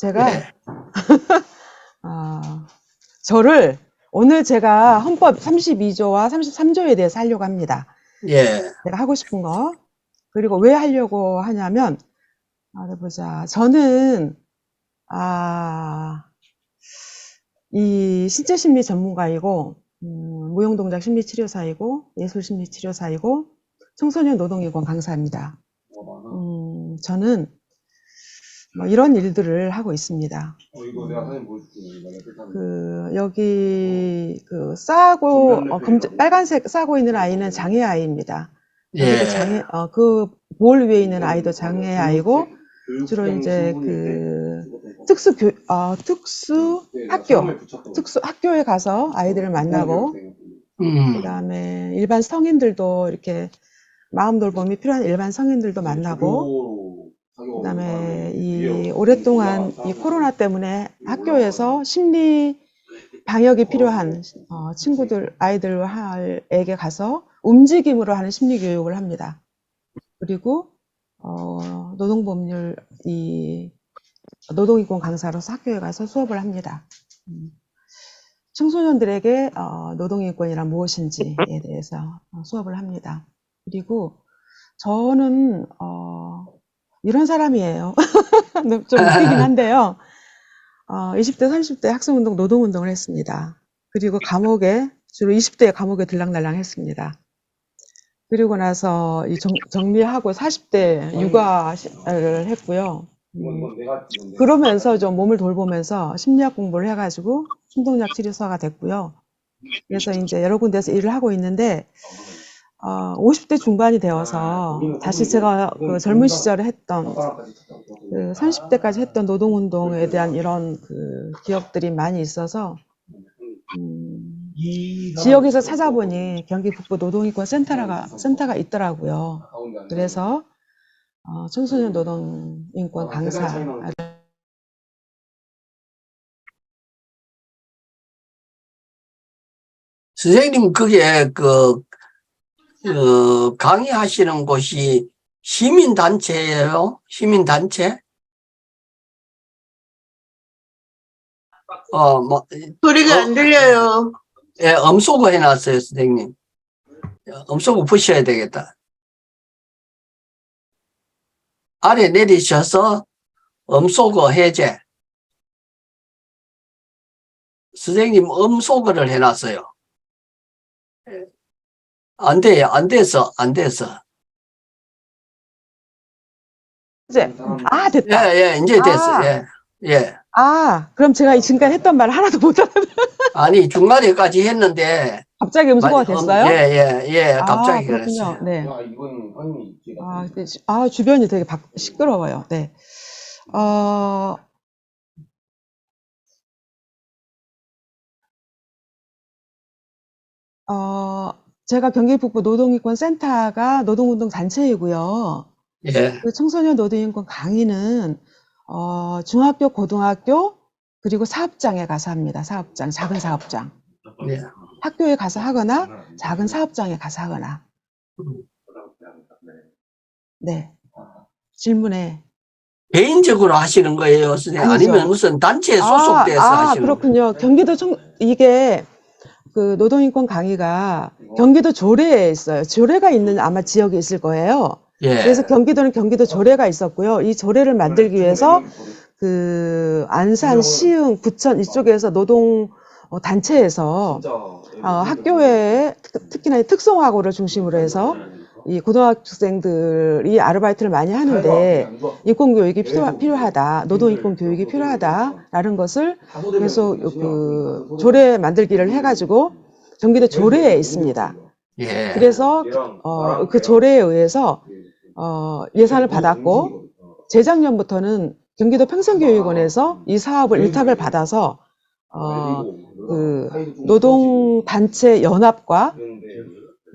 제가 예. 오늘 제가 헌법 32조와 33조에 대해서 하려고 합니다. 예. 제가 하고 싶은 거. 그리고 왜 하려고 하냐면, 보자. 저는, 이 신체심리 전문가이고, 무용동작 심리치료사이고, 예술심리치료사이고, 청소년 노동인권 강사입니다. 저는 뭐 이런 일들을 하고 있습니다. 이거 내가 사진 보여줄게. 여기 빨간색 싸고 있는 아이는 장애 아이입니다. 여기도 예. 그 볼 위에 있는 아이도 장애 아이고, 주로 이제 특수 학교에 가서 아이들을 만나고, 그다음에 일반 성인들도 이렇게 마음 돌봄이 필요한 일반 성인들도 만나고, 그다음에 오랫동안 이 코로나 때문에 학교에서 심리 방역이 필요한 아이들에게 가서 움직임으로 하는 심리 교육을 합니다. 그리고 노동인권 강사로서 학교에 가서 수업을 합니다. 청소년들에게 노동인권이란 무엇인지에 대해서 수업을 합니다. 그리고 저는 이런 사람이에요. 좀 웃기긴 한데요. 20대, 30대 학생운동, 노동운동을 했습니다. 그리고 주로 20대 감옥에 들락날락 했습니다. 그리고 나서 정리하고 40대 육아를 했고요. 그러면서 좀 몸을 돌보면서 심리학 공부를 해가지고 충동약 치료사가 됐고요. 그래서 이제 여러 군데서 일을 하고 있는데, 50대 중반이 되어서 다시 제가 그 젊은 시절에 했던 30대까지 했던 노동운동에 대한 이런 기억들이 많이 있어서 지역에서 찾아보니 경기 북부 노동인권 센터가 있더라고요. 그래서 청소년 노동인권 강사. 선생님, 그게 강의하시는 곳이 시민단체예요? 시민단체? 소리가 안 들려요. 예, 음소거 해놨어요, 선생님. 음소거 푸셔야 되겠다. 아래 내리셔서 음소거 해제. 선생님, 음소거를 해놨어요. 안 돼요, 안 돼서. 이제 됐다. 예, 이제 됐어. 예. 그럼 제가 지금까지 했던 말 하나도 못 알아듣. 아니, 중간에까지 했는데. 갑자기 음소거가 됐어요? 예, 갑자기 그렇군요. 그랬어요. 네. 주변이 되게 시끄러워요. 네. 제가 경기 북부 노동인권 센터가 노동운동 단체이고요. 예. 그 청소년 노동인권 강의는 중학교, 고등학교, 그리고 사업장에 가서 합니다. 작은 사업장. 예. 학교에 가서 하거나 작은 사업장에 가서 하거나. 네. 질문에. 개인적으로 하시는 거예요, 선생님? 아니죠. 아니면 무슨 단체에 소속돼서 하시는 거예요? 그렇군요. 이게 그 노동인권 강의가 경기도 조례에 있어요. 조례가 있는 아마 지역에 있을 거예요. 예. 그래서 경기도는 경기도 조례가 있었고요. 이 조례를 만들기 위해서 그 안산, 시흥, 부천 이쪽에서 노동 단체에서 학교에 특히나 특성화고를 중심으로 해서 이 고등학생들이 아르바이트를 많이 하는데 인권교육이 필요하다, 노동인권교육이 필요하다라는 것을 계속 그 조례 만들기를 해가지고 경기도 조례에 있습니다. 예. 그래서 그 조례에 의해서 예산을 받았고 재작년부터는 경기도 평생교육원에서 이 사업을 일탁을 받아서 그 노동단체 연합과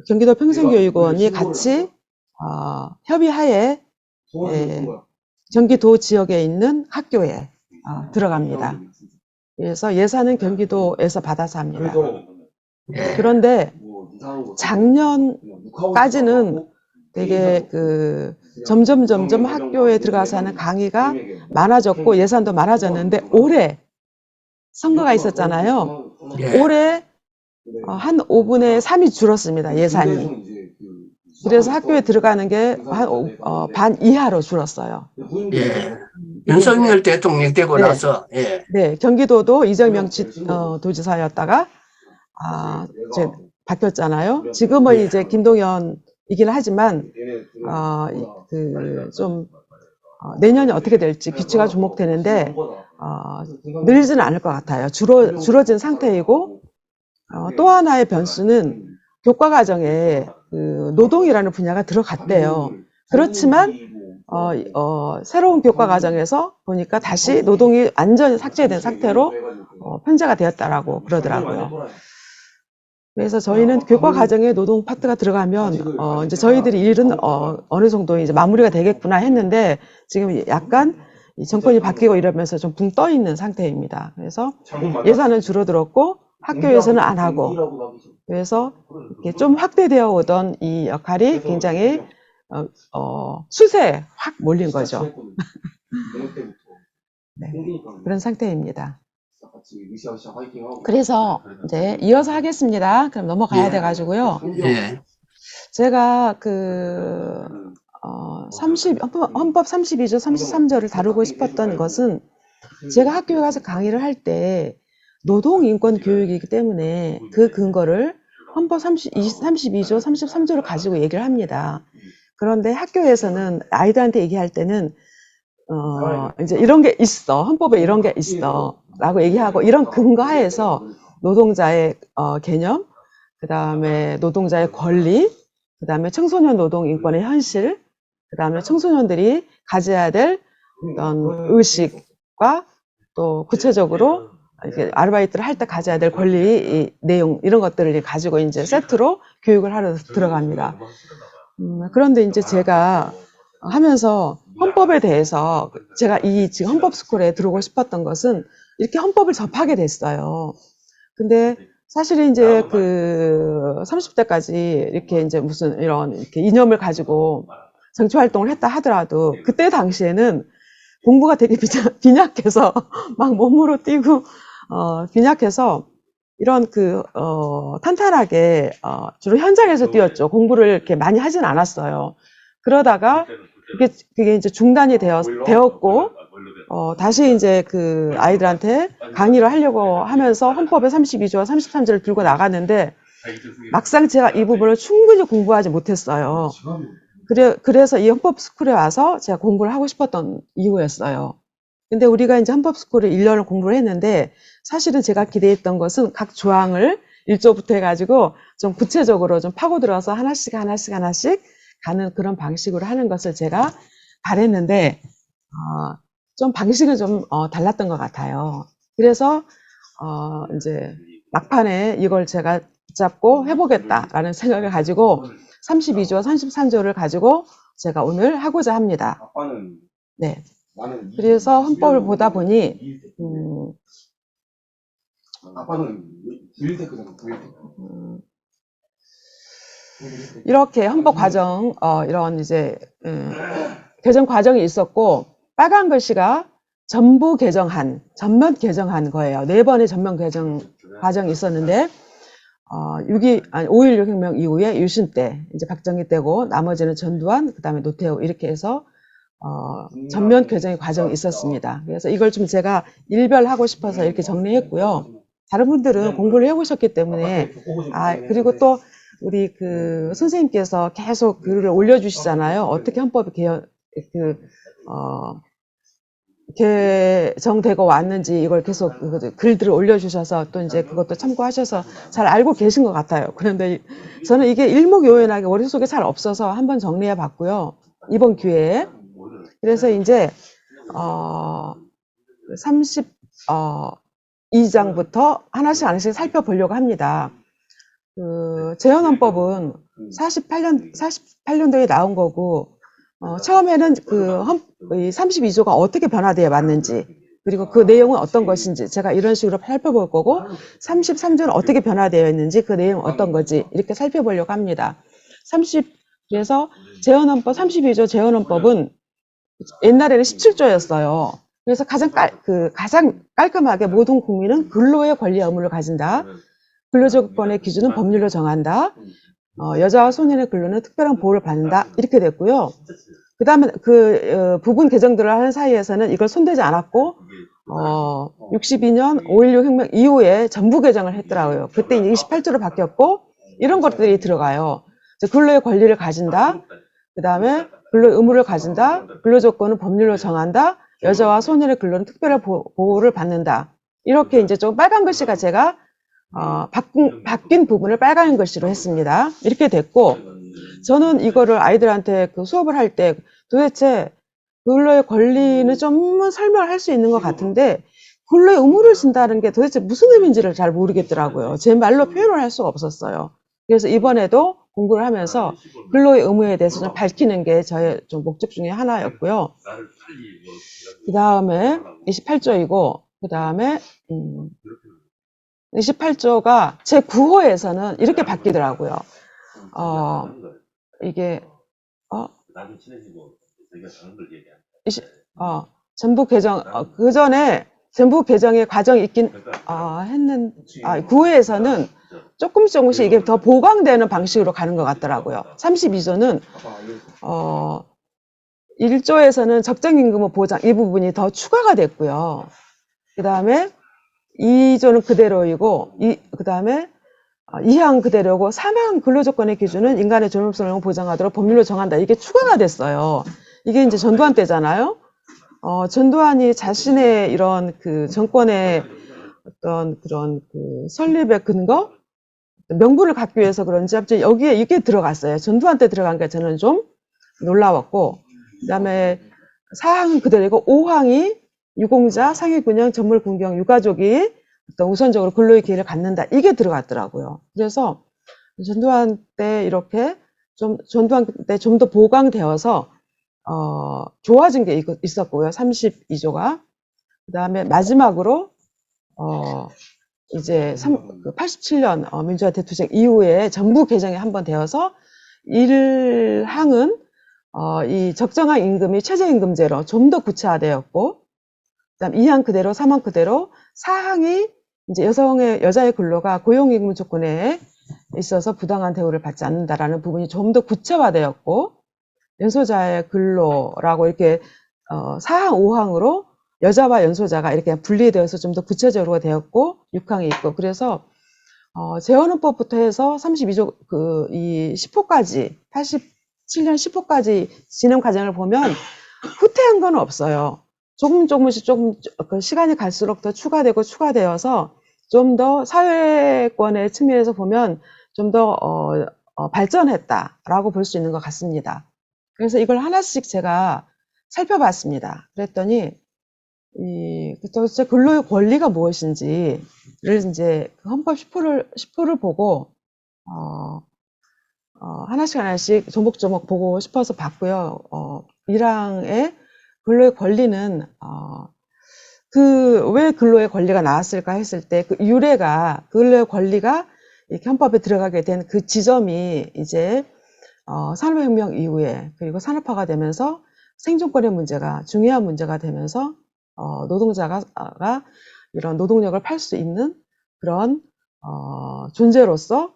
경기도 평생교육원이 같이 협의하에 경기도 지역에 있는 학교에 들어갑니다. 그래서 예산은 경기도에서 받아서 합니다. 그런데 작년까지는 되게 점점 학교에 들어가서 하는 강의가 많아졌고 예산도 많아졌는데 올해 선거가 있었잖아요. 예. 올해 한 5분의 3이 줄었습니다. 예산이. 그래서 학교에 들어가는 게 반 이하로 줄었어요. 예. 윤석열 대통령 되고 네. 나서, 예. 네, 경기도도 이재명 도지사였다가 이제 바뀌었잖아요. 지금은 예. 이제 김동연이긴 하지만 내년이 어떻게 될지 귀추가 주목되는데 늘지는 않을 것 같아요. 줄어진 상태이고 또 하나의 변수는 교과 과정에 그 노동이라는 분야가 들어갔대요. 그렇지만 새로운 교과 과정에서 보니까 다시 노동이 완전히 삭제된 상태로 편제가 되었다라고 그러더라고요. 그래서 저희는 교과 과정에 노동 파트가 들어가면 이제 저희들이 일은 어느 정도 이제 마무리가 되겠구나 했는데 지금 약간 이 정권이 바뀌고 이러면서 좀 붕 떠 있는 상태입니다. 그래서 예산은 줄어들었고 학교에서는 안 하고 그래서 이렇게 좀 확대되어 오던 이 역할이 굉장히 수세에 확 몰린 거죠. 네, 그런 상태입니다. 그래서 이제 이어서 하겠습니다. 그럼 넘어가야 예. 돼가지고요. 예. 제가 헌법 32조 33조를 다루고 싶었던 것은 제가 학교에 가서 강의를 할 때 노동인권 교육이기 때문에 그 근거를 헌법 32조 33조를 가지고 얘기를 합니다. 그런데 학교에서는 아이들한테 얘기할 때는 이제 이런 게 있어. 헌법에 이런 게 있어. 라고 얘기하고 이런 근거하에서 노동자의 개념, 그 다음에 노동자의 권리, 그 다음에 청소년 노동 인권의 현실, 그 다음에 청소년들이 가져야 될 어떤 의식과 또 구체적으로 이렇게 아르바이트를 할 때 가져야 될 권리 내용 이런 것들을 가지고 이제 세트로 교육을 하러 들어갑니다. 그런데 이제 제가 하면서 헌법에 대해서 제가 이 지금 헌법 스쿨에 들어오고 싶었던 것은 이렇게 헌법을 접하게 됐어요. 근데 사실 이제 그 30대까지 이렇게 이제 무슨 이런 이렇게 이념을 가지고 정치 활동을 했다 하더라도 그때 당시에는 공부가 되게 빈약해서 막 몸으로 뛰고 빈약해서 이런 탄탄하게 주로 현장에서 뛰었죠. 공부를 이렇게 많이 하진 않았어요. 그러다가 그게 이제 중단이 되었고 다시 이제 그 아이들한테 강의를 하려고 하면서 헌법의 32조와 33조를 들고 나갔는데 막상 제가 이 부분을 충분히 공부하지 못했어요. 그래서 이 헌법 스쿨에 와서 제가 공부를 하고 싶었던 이유였어요. 근데 우리가 이제 헌법 스쿨을 1년을 공부를 했는데 사실은 제가 기대했던 것은 각 조항을 1조부터 해가지고 좀 구체적으로 좀 파고들어서 하나씩 가는 그런 방식으로 하는 것을 제가 바랬는데 좀 방식은 좀 달랐던 것 같아요. 그래서 이제 막판에 이걸 제가 붙잡고 해보겠다라는 생각을 가지고 32조, 33조를 가지고 제가 오늘 하고자 합니다. 네. 그래서 헌법을 보다 보니 이렇게 헌법 과정 이런 이제 개정 과정이 있었고 빨간 글씨가 전면 개정한 거예요. 4번의 전면 개정 과정이 있었는데 5.16 혁명 이후에 유신 때 이제 박정희 때고 나머지는 전두환 그다음에 노태우 이렇게 해서 전면 개정의 과정이 있었습니다. 그래서 이걸 좀 제가 일별하고 싶어서 이렇게 정리했고요. 다른 분들은 공부를 해보셨기 때문에 그리고 또 우리 그 선생님께서 계속 글을 올려주시잖아요. 어떻게 헌법이 개정되고 왔는지 이걸 계속 글들을 올려주셔서 또 이제 그것도 참고하셔서 잘 알고 계신 것 같아요. 그런데 저는 이게 일목요연하게 머릿속에 잘 없어서 한번 정리해 봤고요. 이번 기회에. 그래서 이제 32장부터 하나씩 살펴보려고 합니다. 재헌헌법은 48년도에 나온 거고 처음에는 이 32조가 어떻게 변화되어 왔는지 그리고 그 내용은 어떤 것인지 제가 이런 식으로 살펴볼 거고 33조는 어떻게 변화되어 있는지 그 내용은 어떤 건지 이렇게 살펴보려고 합니다. 그래서 재헌헌법 32조 재헌헌법은 옛날에는 17조였어요. 그래서 가장 깔끔하게 모든 국민은 근로의 권리와 의무를 가진다. 근로조건의 기준은 법률로 정한다. 여자와 소년의 근로는 특별한 보호를 받는다. 이렇게 됐고요. 그 다음에 부분 개정들을 하는 사이에서는 이걸 손대지 않았고, 62년 5.16 혁명 이후에 전부 개정을 했더라고요. 그때 28조로 바뀌었고, 이런 것들이 들어가요. 근로의 권리를 가진다. 그 다음에 근로의 의무를 가진다. 근로조건은 법률로 정한다. 여자와 소년의 근로는 특별한 보호를 받는다. 이렇게 이제 좀 빨간 글씨가 제가 바뀐 부분을 빨간 글씨로 했습니다. 이렇게 됐고, 저는 이거를 아이들한테 수업을 할 때 도대체 근로의 권리는 좀 설명을 할 수 있는 것 같은데, 근로의 의무를 준다는 게 도대체 무슨 의미인지를 잘 모르겠더라고요. 제 말로 표현을 할 수가 없었어요. 그래서 이번에도 공부를 하면서 근로의 의무에 대해서 좀 밝히는 게 저의 좀 목적 중에 하나였고요. 그 다음에 28조이고, 그 다음에 28조가 제 9호에서는 이렇게 바뀌더라고요. 이게 전부 개정 그 전에 전부 개정의 과정이 있긴 9호에서는 조금씩 이게 더 보강되는 방식으로 가는 것 같더라고요. 32조는 1조에서는 적정임금 보장 이 부분이 더 추가가 됐고요. 그 다음에 2조는 그대로이고, 그 다음에 2항 그대로고, 3항 근로조건의 기준은 인간의 존엄성을 보장하도록 법률로 정한다. 이게 추가가 됐어요. 이게 이제 전두환 때잖아요. 전두환이 자신의 이런 정권의 어떤 그런 설립의 근거, 명분을 갖기 위해서 그런지 아무튼 여기에 이게 들어갔어요. 전두환 때 들어간 게 저는 좀 놀라웠고, 그 다음에 4항은 그대로고, 5항이 유공자, 상위군형, 전물군경, 유가족이 어떤 우선적으로 근로의 기회를 갖는다. 이게 들어갔더라고요. 그래서 전두환 때 이렇게 전두환 때 좀 더 보강되어서 좋아진 게 있었고요. 32조가. 그 다음에 마지막으로 이제 87년 민주화 대투쟁 이후에 정부 개정이 한번 되어서 1항은 이 적정한 임금이 최저임금제로 좀 더 구체화되었고, 그다음 2항 그대로, 3항 그대로, 4항이 이제 여자의 근로가 고용임금 조건에 있어서 부당한 대우를 받지 않는다라는 부분이 좀 더 구체화되었고, 연소자의 근로라고 이렇게 4항, 5항으로 여자와 연소자가 이렇게 분리되어서 좀 더 구체적으로 되었고, 6항이 있고, 그래서 재헌헌법부터 해서 32조 이 10호까지 87년 10호까지 진행 과정을 보면 후퇴한 건 없어요. 조금씩 시간이 갈수록 더 추가되어서 좀 더 사회권의 측면에서 보면 좀 더 발전했다라고 볼 수 있는 것 같습니다. 그래서 이걸 하나씩 제가 살펴봤습니다. 그랬더니 도대체 근로의 권리가 무엇인지를 이제 헌법 10호를 보고 하나씩 조목조목 보고 싶어서 봤고요. 1항의 근로의 권리는 왜 근로의 권리가 나왔을까 했을 때 그 유래가 근로의 권리가 이렇게 헌법에 들어가게 된 그 지점이 이제 산업혁명 이후에 그리고 산업화가 되면서 생존권의 문제가 중요한 문제가 되면서 노동자가 이런 노동력을 팔 수 있는 그런 존재로서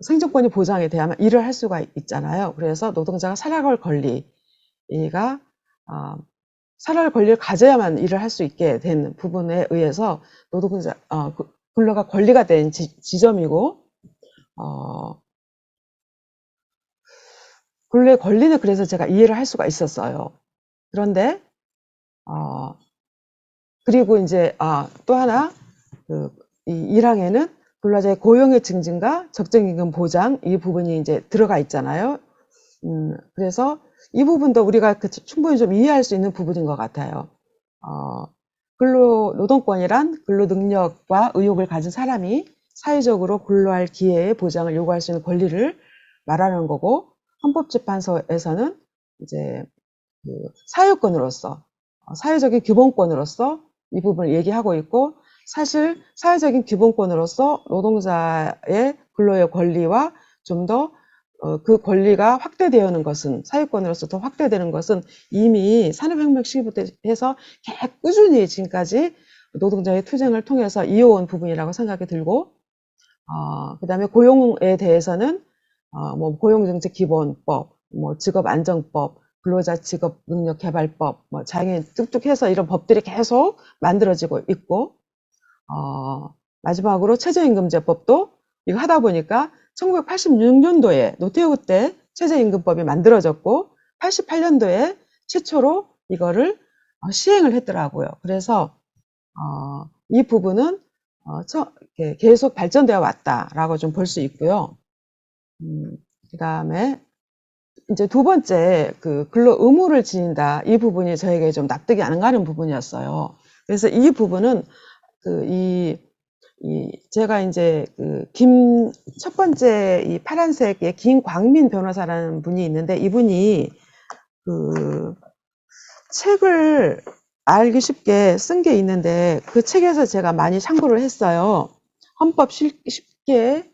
생존권이 보장이 돼야만 일을 할 수가 있잖아요. 그래서 노동자가 살아갈 권리가 살아갈 권리를 가져야만 일을 할 수 있게 된 부분에 의해서 노동자 근로가 권리가 된 지점이고, 근로의 권리는 그래서 제가 이해를 할 수가 있었어요. 그런데 그리고 이제 또 하나 이 1항에는 근로자의 고용의 증진과 적정임금 보장 이 부분이 이제 들어가 있잖아요. 그래서 이 부분도 우리가 충분히 좀 이해할 수 있는 부분인 것 같아요. 노동권이란 근로 능력과 의욕을 가진 사람이 사회적으로 근로할 기회의 보장을 요구할 수 있는 권리를 말하는 거고, 헌법재판소에서는 이제 사유권으로서 사회적인 기본권으로서 이 부분을 얘기하고 있고, 사실 사회적인 기본권으로서 노동자의 근로의 권리와 좀 더 그 권리가 확대되는 것은, 사유권으로서 더 확대되는 것은 이미 산업혁명 시기부터 해서 계속 꾸준히 지금까지 노동자의 투쟁을 통해서 이어온 부분이라고 생각이 들고, 그 다음에 고용에 대해서는, 뭐, 고용정책 기본법, 뭐, 직업안정법, 근로자 직업능력개발법, 뭐, 장애인 뚝뚝 해서 이런 법들이 계속 만들어지고 있고, 마지막으로 최저임금제법도 이거 하다 보니까 1986년도에 노태우 때 최저임금법이 만들어졌고 88년도에 최초로 이거를 시행을 했더라고요. 그래서 이 부분은 계속 발전되어 왔다라고 좀 볼 수 있고요. 그 다음에 이제 두 번째 그 근로 의무를 지닌다, 이 부분이 저에게 좀 납득이 안 가는 부분이었어요. 그래서 이 부분은 제가 이제 첫 번째 이 파란색의 김광민 변호사라는 분이 있는데, 이분이 책을 알기 쉽게 쓴 게 있는데, 그 책에서 제가 많이 참고를 했어요. 헌법 쉽게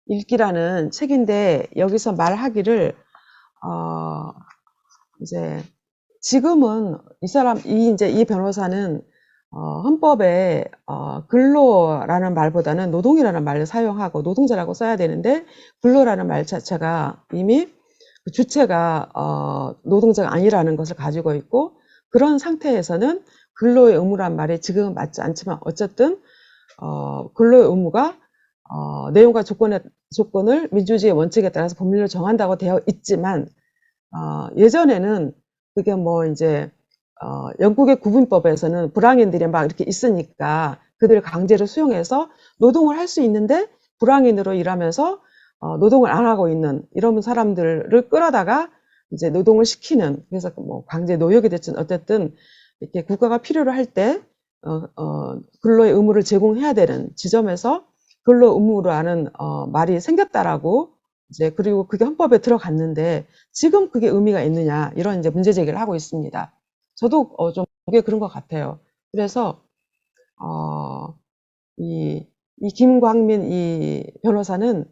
읽기라는 책인데, 여기서 말하기를, 이제, 지금은 이 변호사는 헌법에 근로라는 말보다는 노동이라는 말을 사용하고 노동자라고 써야 되는데, 근로라는 말 자체가 이미 주체가 노동자가 아니라는 것을 가지고 있고, 그런 상태에서는 근로의 의무란 말이 지금은 맞지 않지만 어쨌든 근로의 의무가 내용과 조건을 민주주의의 원칙에 따라서 법률로 정한다고 되어 있지만, 예전에는 그게 뭐 이제 영국의 구분법에서는 불황인들이 막 이렇게 있으니까 그들을 강제로 수용해서 노동을 할 수 있는데, 불황인으로 일하면서 노동을 안 하고 있는 이런 사람들을 끌어다가 이제 노동을 시키는, 그래서 뭐 강제 노역이 됐든 어쨌든 이렇게 국가가 필요로 할 때 근로의 의무를 제공해야 되는 지점에서 근로 의무라는 말이 생겼다라고, 이제 그리고 그게 헌법에 들어갔는데 지금 그게 의미가 있느냐, 이런 이제 문제 제기를 하고 있습니다. 저도 좀 그게 그런 것 같아요. 그래서 이 김광민 이 변호사는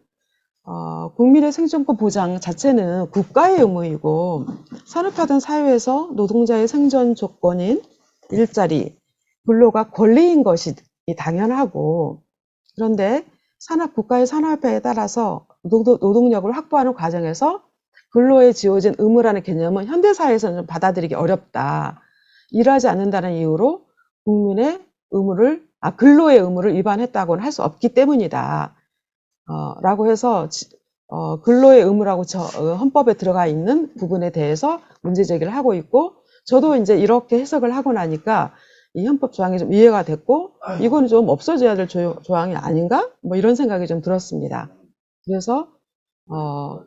국민의 생존권 보장 자체는 국가의 의무이고, 산업화된 사회에서 노동자의 생존 조건인 일자리, 근로가 권리인 것이 당연하고, 그런데 국가의 산업화에 따라서 노동력을 확보하는 과정에서 근로에 지어진 의무라는 개념은 현대사회에서는 좀 받아들이기 어렵다. 일하지 않는다는 이유로 국민의 근로의 의무를 위반했다고는 할 수 없기 때문이다. 라고 해서 근로의 의무라고 헌법에 들어가 있는 부분에 대해서 문제 제기를 하고 있고, 저도 이제 이렇게 해석을 하고 나니까 이 헌법 조항이 좀 이해가 됐고, 이거는 좀 없어져야 될 조항이 아닌가? 뭐 이런 생각이 좀 들었습니다. 그래서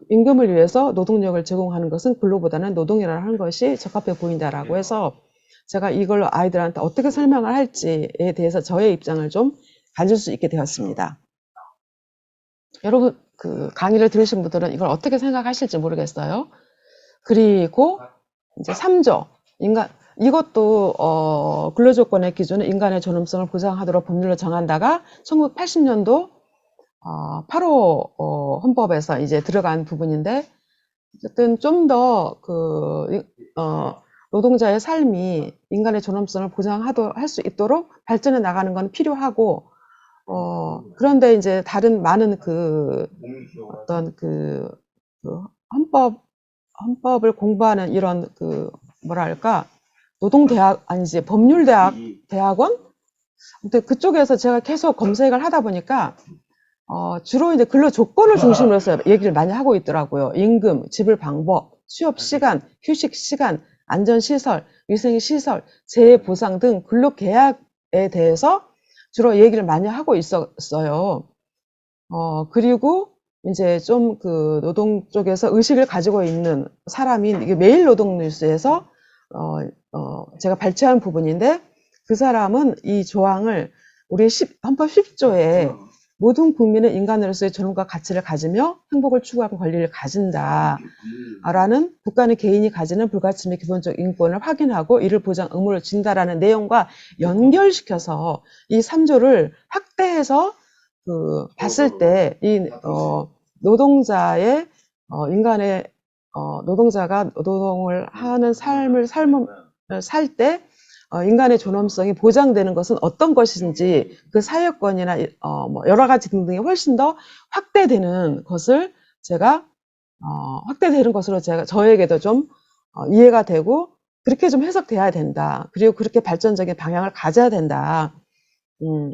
임금을 위해서 노동력을 제공하는 것은 근로보다는 노동이라는 하는 것이 적합해 보인다라고 해서, 제가 이걸 아이들한테 어떻게 설명을 할지에 대해서 저의 입장을 좀 가질 수 있게 되었습니다. 여러분 강의를 들으신 분들은 이걸 어떻게 생각하실지 모르겠어요. 그리고 이제 3조 이것도 근로조건의 기준은 인간의 존엄성을 보장하도록 법률로 정한다가 1980년도 8호 헌법에서 이제 들어간 부분인데, 어쨌든 좀 더 노동자의 삶이 인간의 존엄성을 할 수 있도록 발전해 나가는 건 필요하고, 그런데 이제 다른 많은 어떤 헌법을 공부하는 이런 뭐랄까, 법률대학원? 근데 그쪽에서 제가 계속 검색을 하다 보니까, 주로 이제 근로 조건을 중심으로 해서 얘기를 많이 하고 있더라고요. 임금, 지불 방법, 취업 시간, 휴식 시간, 안전시설, 위생시설, 재해보상 등 근로계약에 대해서 주로 얘기를 많이 하고 있었어요. 그리고 이제 좀 노동 쪽에서 의식을 가지고 있는 사람인, 이게 매일 노동 뉴스에서 제가 발췌한 부분인데, 그 사람은 이 조항을 우리 헌법 10조에 모든 국민은 인간으로서의 존엄과 가치를 가지며 행복을 추구하는 권리를 가진다 라는, 국가는 개인이 가지는 불가침의 기본적 인권을 확인하고 이를 보장 의무를 진다라는 내용과 연결시켜서 이 3조를 확대해서 봤을 때 이 노동자의 인간의 노동자가 노동을 하는 삶을 살 때 인간의 존엄성이 보장되는 것은 어떤 것인지 그 사회권이나 뭐 여러 가지 등등이 훨씬 더 확대되는 것을 제가 확대되는 것으로 저에게도 좀 이해가 되고 그렇게 좀 해석돼야 된다. 그리고 그렇게 발전적인 방향을 가져야 된다.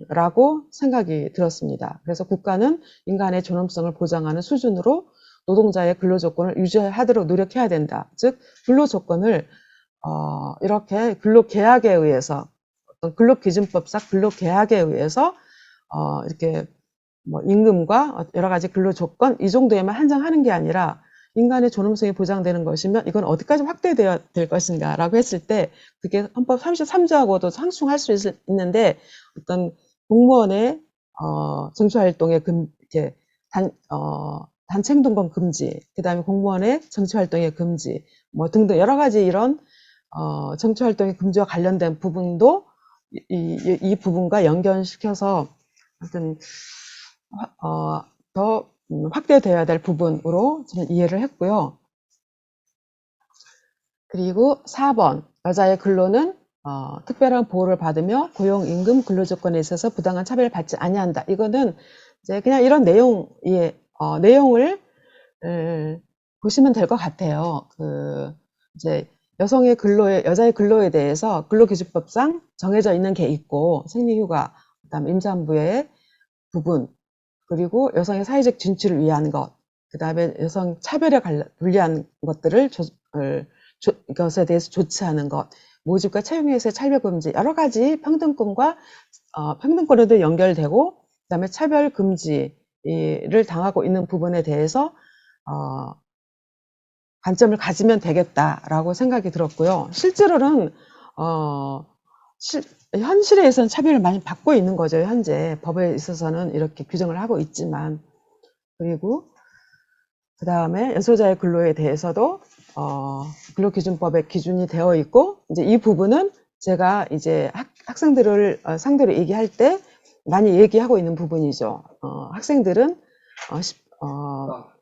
라고 생각이 들었습니다. 그래서 국가는 인간의 존엄성을 보장하는 수준으로 노동자의 근로조건을 유지하도록 노력해야 된다. 즉 근로조건을 이렇게 근로계약에 의해서 어떤 근로기준법상 근로계약에 의해서 이렇게 뭐 임금과 여러 가지 근로조건 이 정도에만 한정하는 게 아니라 인간의 존엄성이 보장되는 것이면 이건 어디까지 확대되어야 될 것인가 라고 했을 때 그게 헌법 33조하고도 상충할 수 있는데 어떤 공무원의 정치활동의 이렇게 단체 행동권 금지, 그 다음에 공무원의 정치활동의 금지 뭐 등등 여러 가지 이런 정치활동의 금지와 관련된 부분도 이 부분과 연결시켜서 어떤 더 확대되어야 될 부분으로 저는 이해를 했고요. 그리고 4번 여자의 근로는 특별한 보호를 받으며 고용, 임금, 근로조건에 있어서 부당한 차별을 받지 아니한다. 이거는 이제 그냥 이런 내용을 보시면 될 것 같아요. 이제 여자의 근로에 대해서 근로기준법상 정해져 있는 게 있고 생리휴가, 그다음 임산부의 부분, 그리고 여성의 사회적 진출을 위한 것, 그 다음에 여성 차별에 불리한 것에 대해서 조치하는 것, 모집과 채용에서의 차별금지, 여러 가지 평등권과 평등권에도 연결되고, 그 다음에 차별금지를 당하고 있는 부분에 대해서 관점을 가지면 되겠다라고 생각이 들었고요. 실제로는 현실에서는 차별을 많이 받고 있는 거죠. 현재 법에 있어서는 이렇게 규정을 하고 있지만, 그리고 그 다음에 연소자의 근로에 대해서도 근로기준법에 기준이 되어 있고, 이제 이 부분은 제가 이제 학생들을 상대로 얘기할 때 많이 얘기하고 있는 부분이죠. 학생들은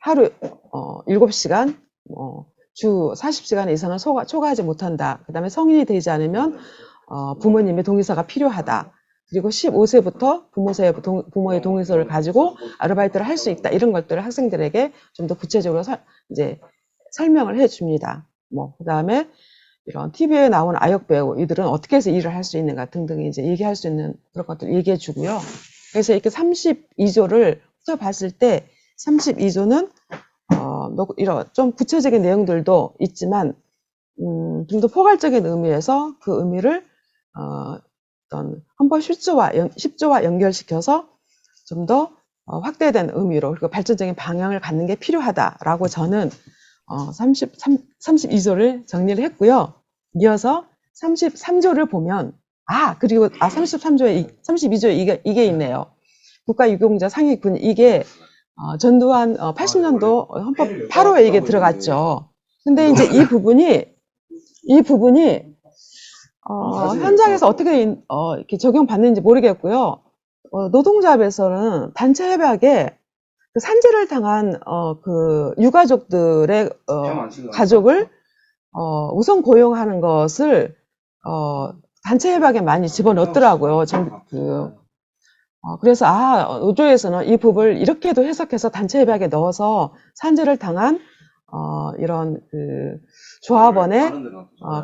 하루 7시간 주 40시간 이상을 초과하지 못한다. 그 다음에 성인이 되지 않으면 부모님의 동의서가 필요하다. 그리고 15세부터 부모의 동의서를 가지고 아르바이트를 할 수 있다. 이런 것들을 학생들에게 좀 더 구체적으로 이제 설명을 해줍니다. 그 다음에 이런 TV에 나오는 아역 배우, 이들은 어떻게 해서 일을 할 수 있는가 등등 이제 얘기할 수 있는 그런 것들을 얘기해 주고요. 그래서 이렇게 32조를 봤을 때 32조는 이런 좀 구체적인 내용들도 있지만 좀 더 포괄적인 의미에서 그 의미를 어떤 헌법 10조와 연결시켜서 좀 더 확대된 의미로 그리고 발전적인 방향을 갖는 게 필요하다라고 저는 32조를 정리를 했고요. 이어서 33조를 보면 32조에 이게 있네요. 국가유공자 상위군 이게 전두환 80년도 헌법 8호에 이게 들어갔죠. 근데 이제 이 부분이 현장에서 어떻게 이렇게 적용받는지 모르겠고요. 노동조합에서는 단체 협약에 그 산재를 당한 그 유가족들의 가족을 우선 고용하는 것을 단체 협약에 많이 집어넣더라고요. 그래서 노조에서는 이 부분을 이렇게도 해석해서 단체 협약에 넣어서 산재를 당한 이런 그 조합원의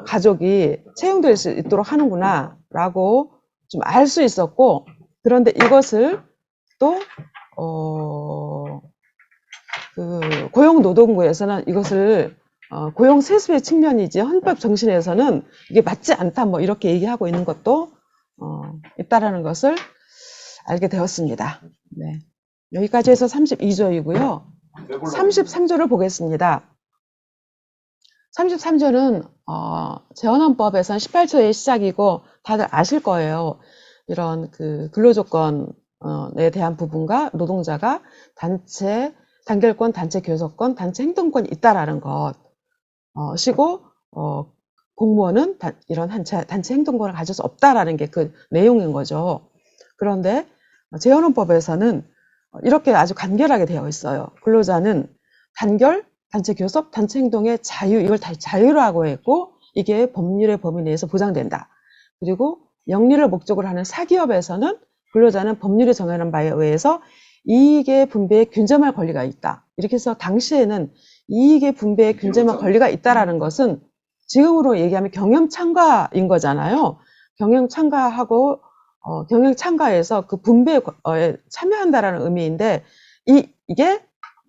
가족이 채용될 수 있도록 하는구나라고 좀 알 수 있었고, 그런데 이것을 또 그 고용노동부에서는 이것을 고용 세습의 측면이지 헌법 정신에서는 이게 맞지 않다 뭐 이렇게 얘기하고 있는 것도 있다라는 것을 알게 되었습니다. 네. 여기까지 해서 32조이고요. 33조를 보겠습니다. 33조는 재헌헌법에서는 18조의 시작이고 다들 아실 거예요. 이런 그 근로조건에 대한 부분과 노동자가 단결권, 단체 교섭권, 단체 행동권이 있다라는 것이고 공무원은 이런 단체 행동권을 가질 수 없다라는 게 그 내용인 거죠. 그런데 재헌헌법에서는 이렇게 아주 간결하게 되어 있어요. 근로자는 단결, 단체 교섭, 단체 행동의 자유, 이걸 다 자유라고 했고, 이게 법률의 범위 내에서 보장된다. 그리고 영리를 목적으로 하는 사기업에서는 근로자는 법률이 정하는 바에 의해서 이익의 분배에 균점할 권리가 있다. 이렇게 해서 당시에는 이익의 분배에 균점할 권리가 있다라는 것은 지금으로 얘기하면 경영 참가인 거잖아요. 경영 참가하고 경영 참가에서 그 분배에 참여한다라는 의미인데 이게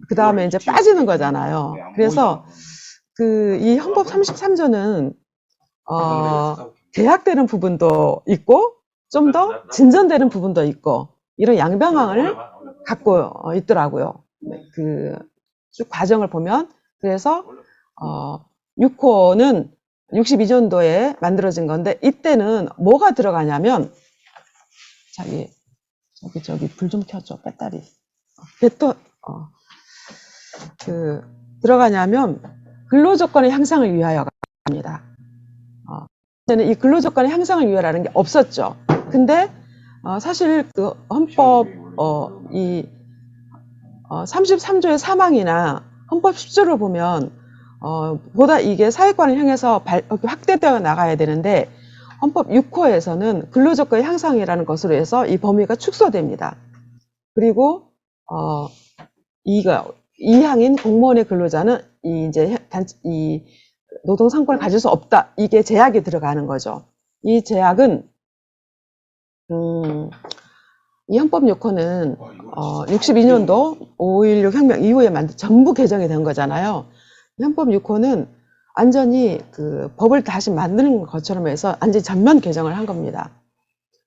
그 다음에 이제 빠지는 거잖아요. 그래서 이 헌법 33조는 계약되는 부분도 있고 좀 더 진전되는 부분도 있고 이런 양방향을 갖고 있더라고요. 쭉 과정을 보면. 그래서 6호는 62년도에 만들어진 건데 이때는 뭐가 들어가냐면 저기 불 좀 켜줘. 배터리. 들어가냐면 근로조건의 향상을 위하여가 합니다. 저는 이 근로조건의 향상을 위하여라는 게 없었죠. 근데 사실 그 헌법 33조의 사망이나 헌법 10조를 보면 보다 이게 사회권을 향해서 확대되어 나가야 되는데 헌법 6호에서는 근로조건의 향상이라는 것으로 해서 이 범위가 축소됩니다. 그리고 이항인 공무원의 근로자는 이 노동 상권을 가질 수 없다. 이게 제약이 들어가는 거죠. 이 제약은 이 헌법 6호는 62년도 5.16 혁명 이후에 전부 개정이 된 거잖아요. 이 헌법 6호는 완전히 그 법을 다시 만드는 것처럼 해서 완전히 전면 개정을 한 겁니다.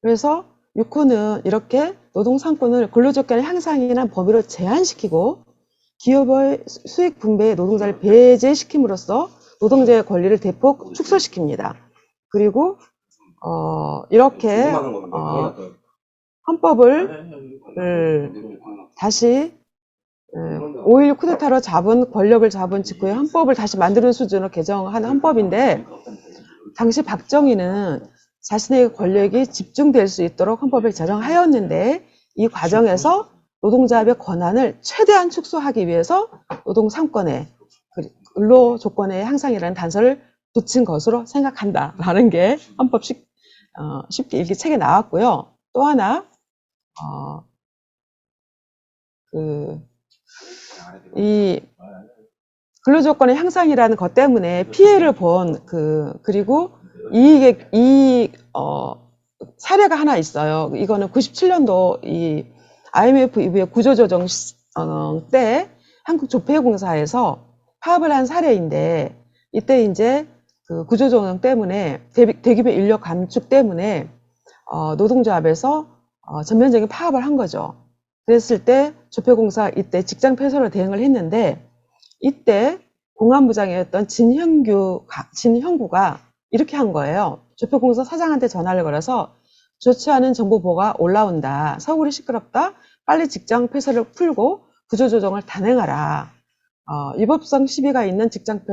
그래서 6호는 이렇게 노동 상권을 근로조건의 향상이나 범위로 제한시키고 기업의 수익 분배에 노동자를 배제시킴으로써 노동자의 권리를 대폭 축소시킵니다. 그리고 이렇게 헌법을 다시 5.16 쿠데타로 권력을 잡은 직후에 헌법을 다시 만드는 수준으로 개정한 헌법인데 당시 박정희는 자신의 권력이 집중될 수 있도록 헌법을 제정하였는데 이 과정에서 노동자의 권한을 최대한 축소하기 위해서 노동 상권의 근로 조건의 향상이라는 단서를 붙인 것으로 생각한다라는 게 헌법 쉽게 읽기 책에 나왔고요. 또 하나 이 근로조건의 향상이라는 것 때문에 피해를 본 그리고 사례가 하나 있어요. 이거는 97년도 이 IMF 이후에 구조조정 때 한국조폐공사에서 파업을 한 사례인데 이때 이제 그 구조조정 때문에 대기업 인력 감축 때문에 노동조합에서 전면적인 파업을 한 거죠. 그랬을 때 조폐공사 이때 직장 폐쇄로 대응을 했는데 이때 공안부장이었던 진형구가 이렇게 한 거예요. 조폐공사 사장한테 전화를 걸어서 좋지 않은 정보 보고가 올라온다. 서울이 시끄럽다. 빨리 직장 폐쇄를 풀고 구조조정을 단행하라. 위법성 시비가 있는 직장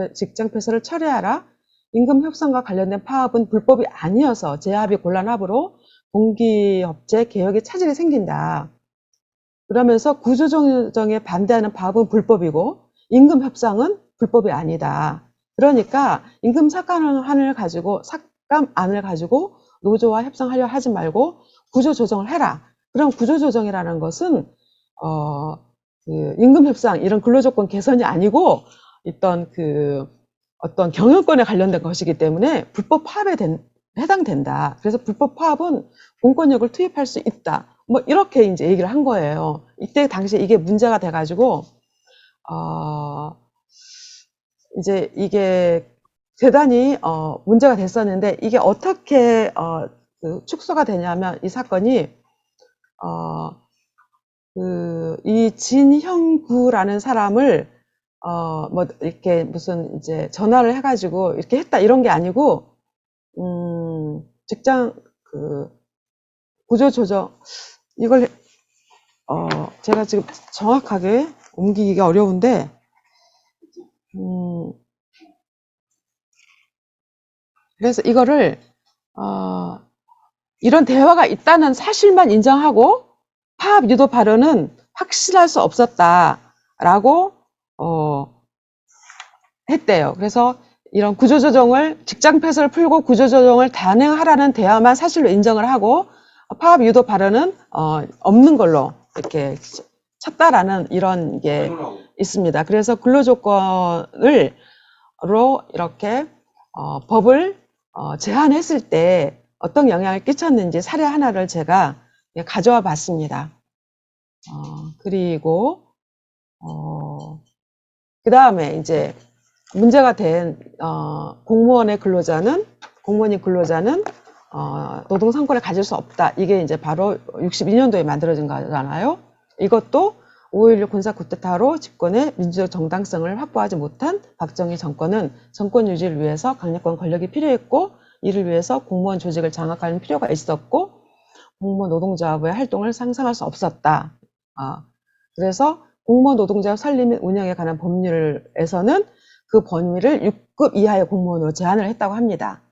폐쇄를 처리하라. 임금 협상과 관련된 파업은 불법이 아니어서 재합이 곤란하므로 공기업체 개혁에 차질이 생긴다. 그러면서 구조조정에 반대하는 파업은 불법이고 임금 협상은 불법이 아니다. 그러니까 임금 삭감안을 가지고 노조와 협상하려 하지 말고 구조조정을 해라. 그럼 구조조정이라는 것은 임금 협상 이런 근로조건 개선이 아니고 어떤 경영권에 관련된 것이기 때문에 불법 파업에 해당된다. 그래서 불법 파업은 공권력을 투입할 수 있다. 뭐 이렇게 이제 얘기를 한 거예요. 이때 당시에 이게 문제가 돼가지고 이제 이게 대단히 문제가 됐었는데 이게 어떻게 축소가 되냐면 이 사건이 이 진형구라는 사람을 뭐 이렇게 무슨 이제 전화를 해가지고 이렇게 했다 이런 게 아니고 직장 구조 조정 이걸 제가 지금 정확하게 옮기기가 어려운데 그래서 이거를 이런 대화가 있다는 사실만 인정하고 파업 유도 발언은 확실할 수 없었다라고 했대요. 그래서 이런 구조조정을, 직장 폐쇄를 풀고 구조조정을 단행하라는 대화만 사실로 인정을 하고 파업 유도 발언은 없는 걸로 이렇게 쳤다라는 이런 게 있습니다. 그래서 근로조건을 이렇게 법을 제한했을 때 어떤 영향을 끼쳤는지 사례 하나를 제가 가져와 봤습니다. 그리고 그 다음에 이제 문제가 된 공무원인 근로자는 노동 상권을 가질 수 없다. 이게 이제 바로 62년도에 만들어진 거잖아요. 이것도 5.16 군사 쿠데타로 집권의 민주적 정당성을 확보하지 못한 박정희 정권은 정권 유지를 위해서 강력한 권력이 필요했고, 이를 위해서 공무원 조직을 장악하는 필요가 있었고, 공무원 노동조합의 활동을 상상할 수 없었다. 그래서 공무원 노동조합 설립 및 운영에 관한 법률에서는 그 범위를 6급 이하의 공무원으로 제한을 했다고 합니다.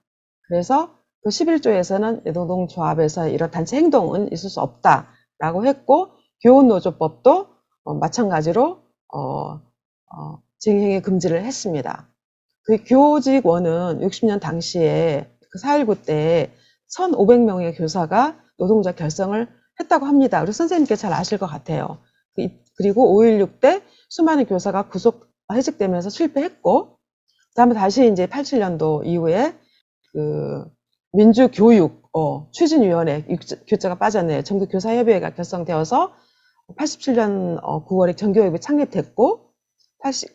그래서 그 11조에서는 노동조합에서 이런 단체 행동은 있을 수 없다라고 했고, 교원노조법도 마찬가지로 징행의 금지를 했습니다. 그 교직원은 60년 당시에 그 4.19 때 1,500명의 교사가 노동자 결성을 했다고 합니다. 우리 선생님께 잘 아실 것 같아요. 그리고 5.16 때 수많은 교사가 해직되면서 실패했고, 그다음에 다시 이제 87년도 이후에 그 민주교육 추진위원회, 교자가 빠졌네요. 전국교사협의회가 결성되어서 87년 9월에 정교협이 창립됐고,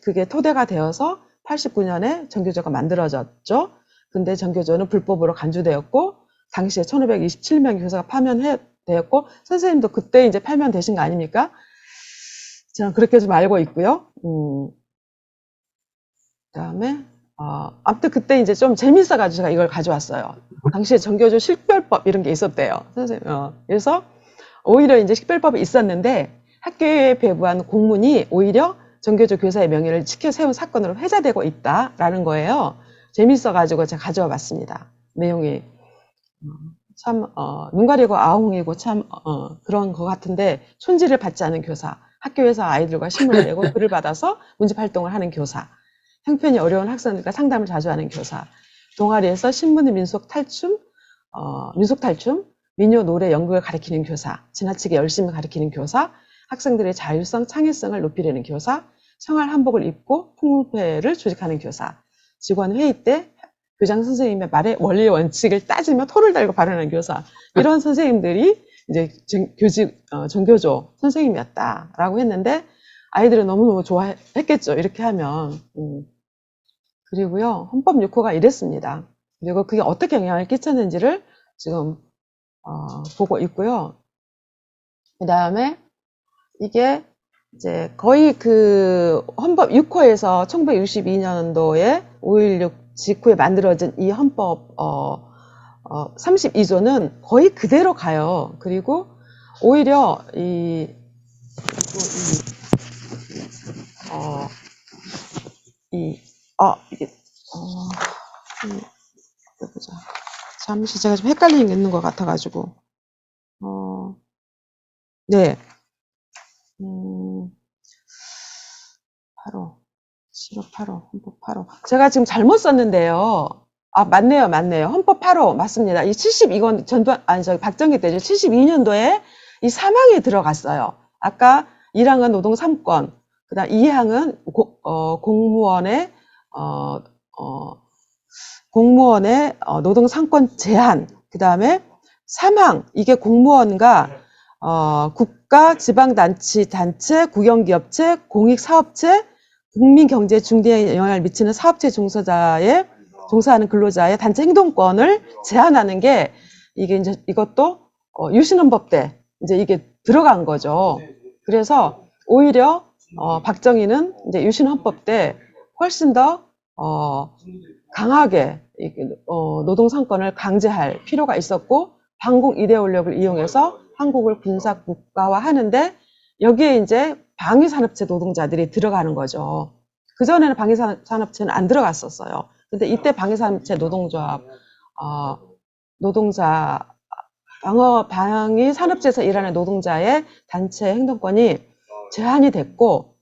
그게 토대가 되어서 89년에 정교조가 만들어졌죠. 근데 정교조는 불법으로 간주되었고, 당시에 1527명의 교사가 파면되었고, 선생님도 그때 이제 파면되신 거 아닙니까? 저는 그렇게 좀 알고 있고요. 그다음에 아무튼 그때 이제 좀 재밌어가지고 제가 이걸 가져왔어요. 당시에 정교조 식별법 이런 게 있었대요, 선생님. 그래서 오히려 이제 식별법이 있었는데 학교에 배부한 공문이 오히려 정교조 교사의 명예를 지켜 세운 사건으로 회자되고 있다라는 거예요. 재밌어가지고 제가 가져와 봤습니다. 내용이 참 눈 가리고 아웅이고 참 그런 것 같은데, 손질을 받지 않은 교사, 학교에서 아이들과 신문을 내고 글을 받아서 문집 활동을 하는 교사, 형편이 어려운 학생들과 상담을 자주 하는 교사, 동아리에서 신문의 민속 탈춤, 민요, 노래, 연극을 가르치는 교사, 지나치게 열심히 가르치는 교사, 학생들의 자율성, 창의성을 높이려는 교사, 생활 한복을 입고 풍물회를 조직하는 교사, 직원 회의 때 교장 선생님의 말에 원리 원칙을 따지며 토를 달고 발언하는 교사, 이런 선생님들이 이제 정교조 선생님이었다라고 했는데, 아이들은 너무너무 좋아했겠죠, 이렇게 하면. 그리고요, 헌법 6호가 이랬습니다. 그리고 그게 어떻게 영향을 끼쳤는지를 지금 보고 있고요. 그 다음에 이게 이제 거의 그 헌법 6호에서 1962년도에 5.16 직후에 만들어진 이 헌법 32조는 거의 그대로 가요. 그리고 오히려 보자. 잠시 제가 좀 헷갈리는 게 있는 것 같아가지고. 네. 8호. 7호, 8호, 헌법 8호. 제가 지금 잘못 썼는데요. 맞네요. 헌법 8호, 맞습니다. 이건 박정희 때죠. 72년도에 이 3항에 들어갔어요. 아까 1항은 노동 3권, 그 다음 2항은 공무원의 노동 3권 제한, 그 다음에 3항, 이게 공무원과 국가, 지방단체, 국영기업체, 공익사업체, 국민경제에 중대한 영향을 미치는 사업체 종사하는 근로자의 단체 행동권을 제한하는 게, 이게 이제 이것도 유신헌법 때 이제 이게 들어간 거죠. 그래서 오히려 박정희는 이제 유신헌법 때 훨씬 더 강하게 노동상권을 강제할 필요가 있었고, 반공 이데올력을 이용해서 한국을 군사국가화 하는데, 여기에 이제 방위산업체 노동자들이 들어가는 거죠. 그전에는 방위산업체는 안 들어갔었어요. 근데 이때 방위산업체 노동조합, 방위산업체에서 일하는 노동자의 단체 행동권이 제한이 됐고,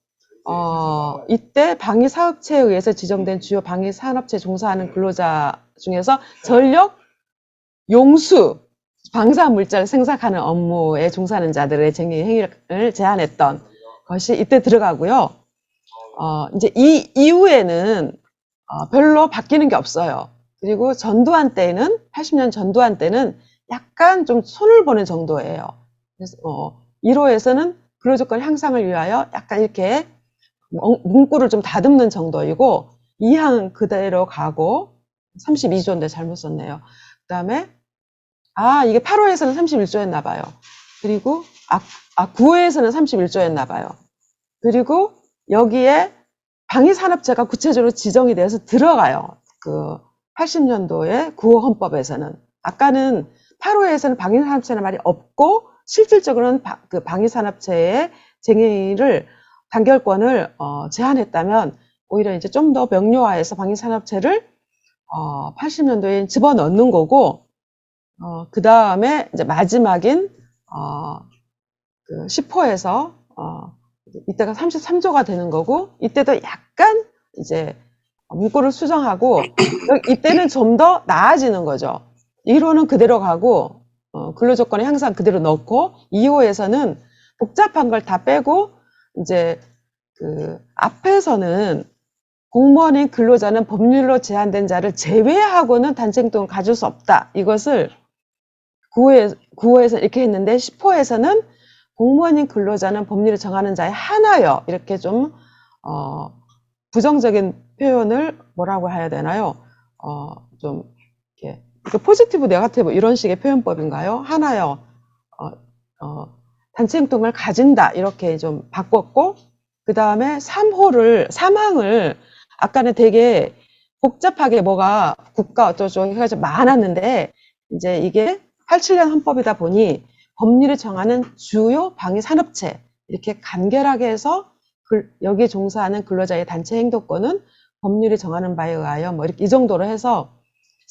이때 방위사업체에 의해서 지정된 주요 방위산업체에 종사하는 근로자 중에서 전력, 용수, 방사물질 생산하는 업무에 종사하는 자들의 쟁의 행위를 제한했던 것이 이때 들어가고요. 이제 이 이후에는 별로 바뀌는 게 없어요. 그리고 전두환 때는 80년 전두환 때는 약간 좀 손을 보는 정도예요. 그래서 1호에서는 근로조건 향상을 위하여 약간 이렇게 문구를 좀 다듬는 정도이고 2항은 그대로 가고 32조인데 잘못 썼네요. 그 다음에 이게 8호에서는 31조였나 봐요. 그리고 9호에서는 31조였나 봐요. 그리고 여기에 방위산업체가 구체적으로 지정이 돼서 들어가요. 그 80년도에 9호 헌법에서는. 아까는 8호에서는 방위산업체라는 말이 없고 실질적으로는 그 방위산업체의 쟁의를 단결권을 제한했다면 오히려 이제 좀 더 명료화해서 방위산업체를 80년도에 집어넣는 거고 그 다음에 이제 마지막인 그 10호에서 이때가 33조가 되는 거고 이때도 약간 이제 문구를 수정하고 이때는 좀 더 나아지는 거죠. 1호는 그대로 가고 근로조건의 향상 그대로 넣고 2호에서는 복잡한 걸 다 빼고 이제 그 앞에서는 공무원인 근로자는 법률로 제한된 자를 제외하고는 단체행동을 가질 수 없다. 이것을 9호에서 이렇게 했는데 10호에서는 공무원인 근로자는 법률이 정하는 자에 한하여 이렇게 좀 부정적인 표현을 뭐라고 해야 되나요? 좀 이렇게 포지티브, 네거티브 이런 식의 표현법인가요? 한하여 단체 행동을 가진다 이렇게 좀 바꿨고 그 다음에 3항을 아까는 되게 복잡하게 뭐가 국가 어쩌고 해가지고 많았는데 이제 이게 87년 헌법이다 보니 법률이 정하는 주요 방위산업체 이렇게 간결하게 해서 여기에 종사하는 근로자의 단체 행동권은 법률이 정하는 바에 의하여 뭐 이렇게 이 정도로 해서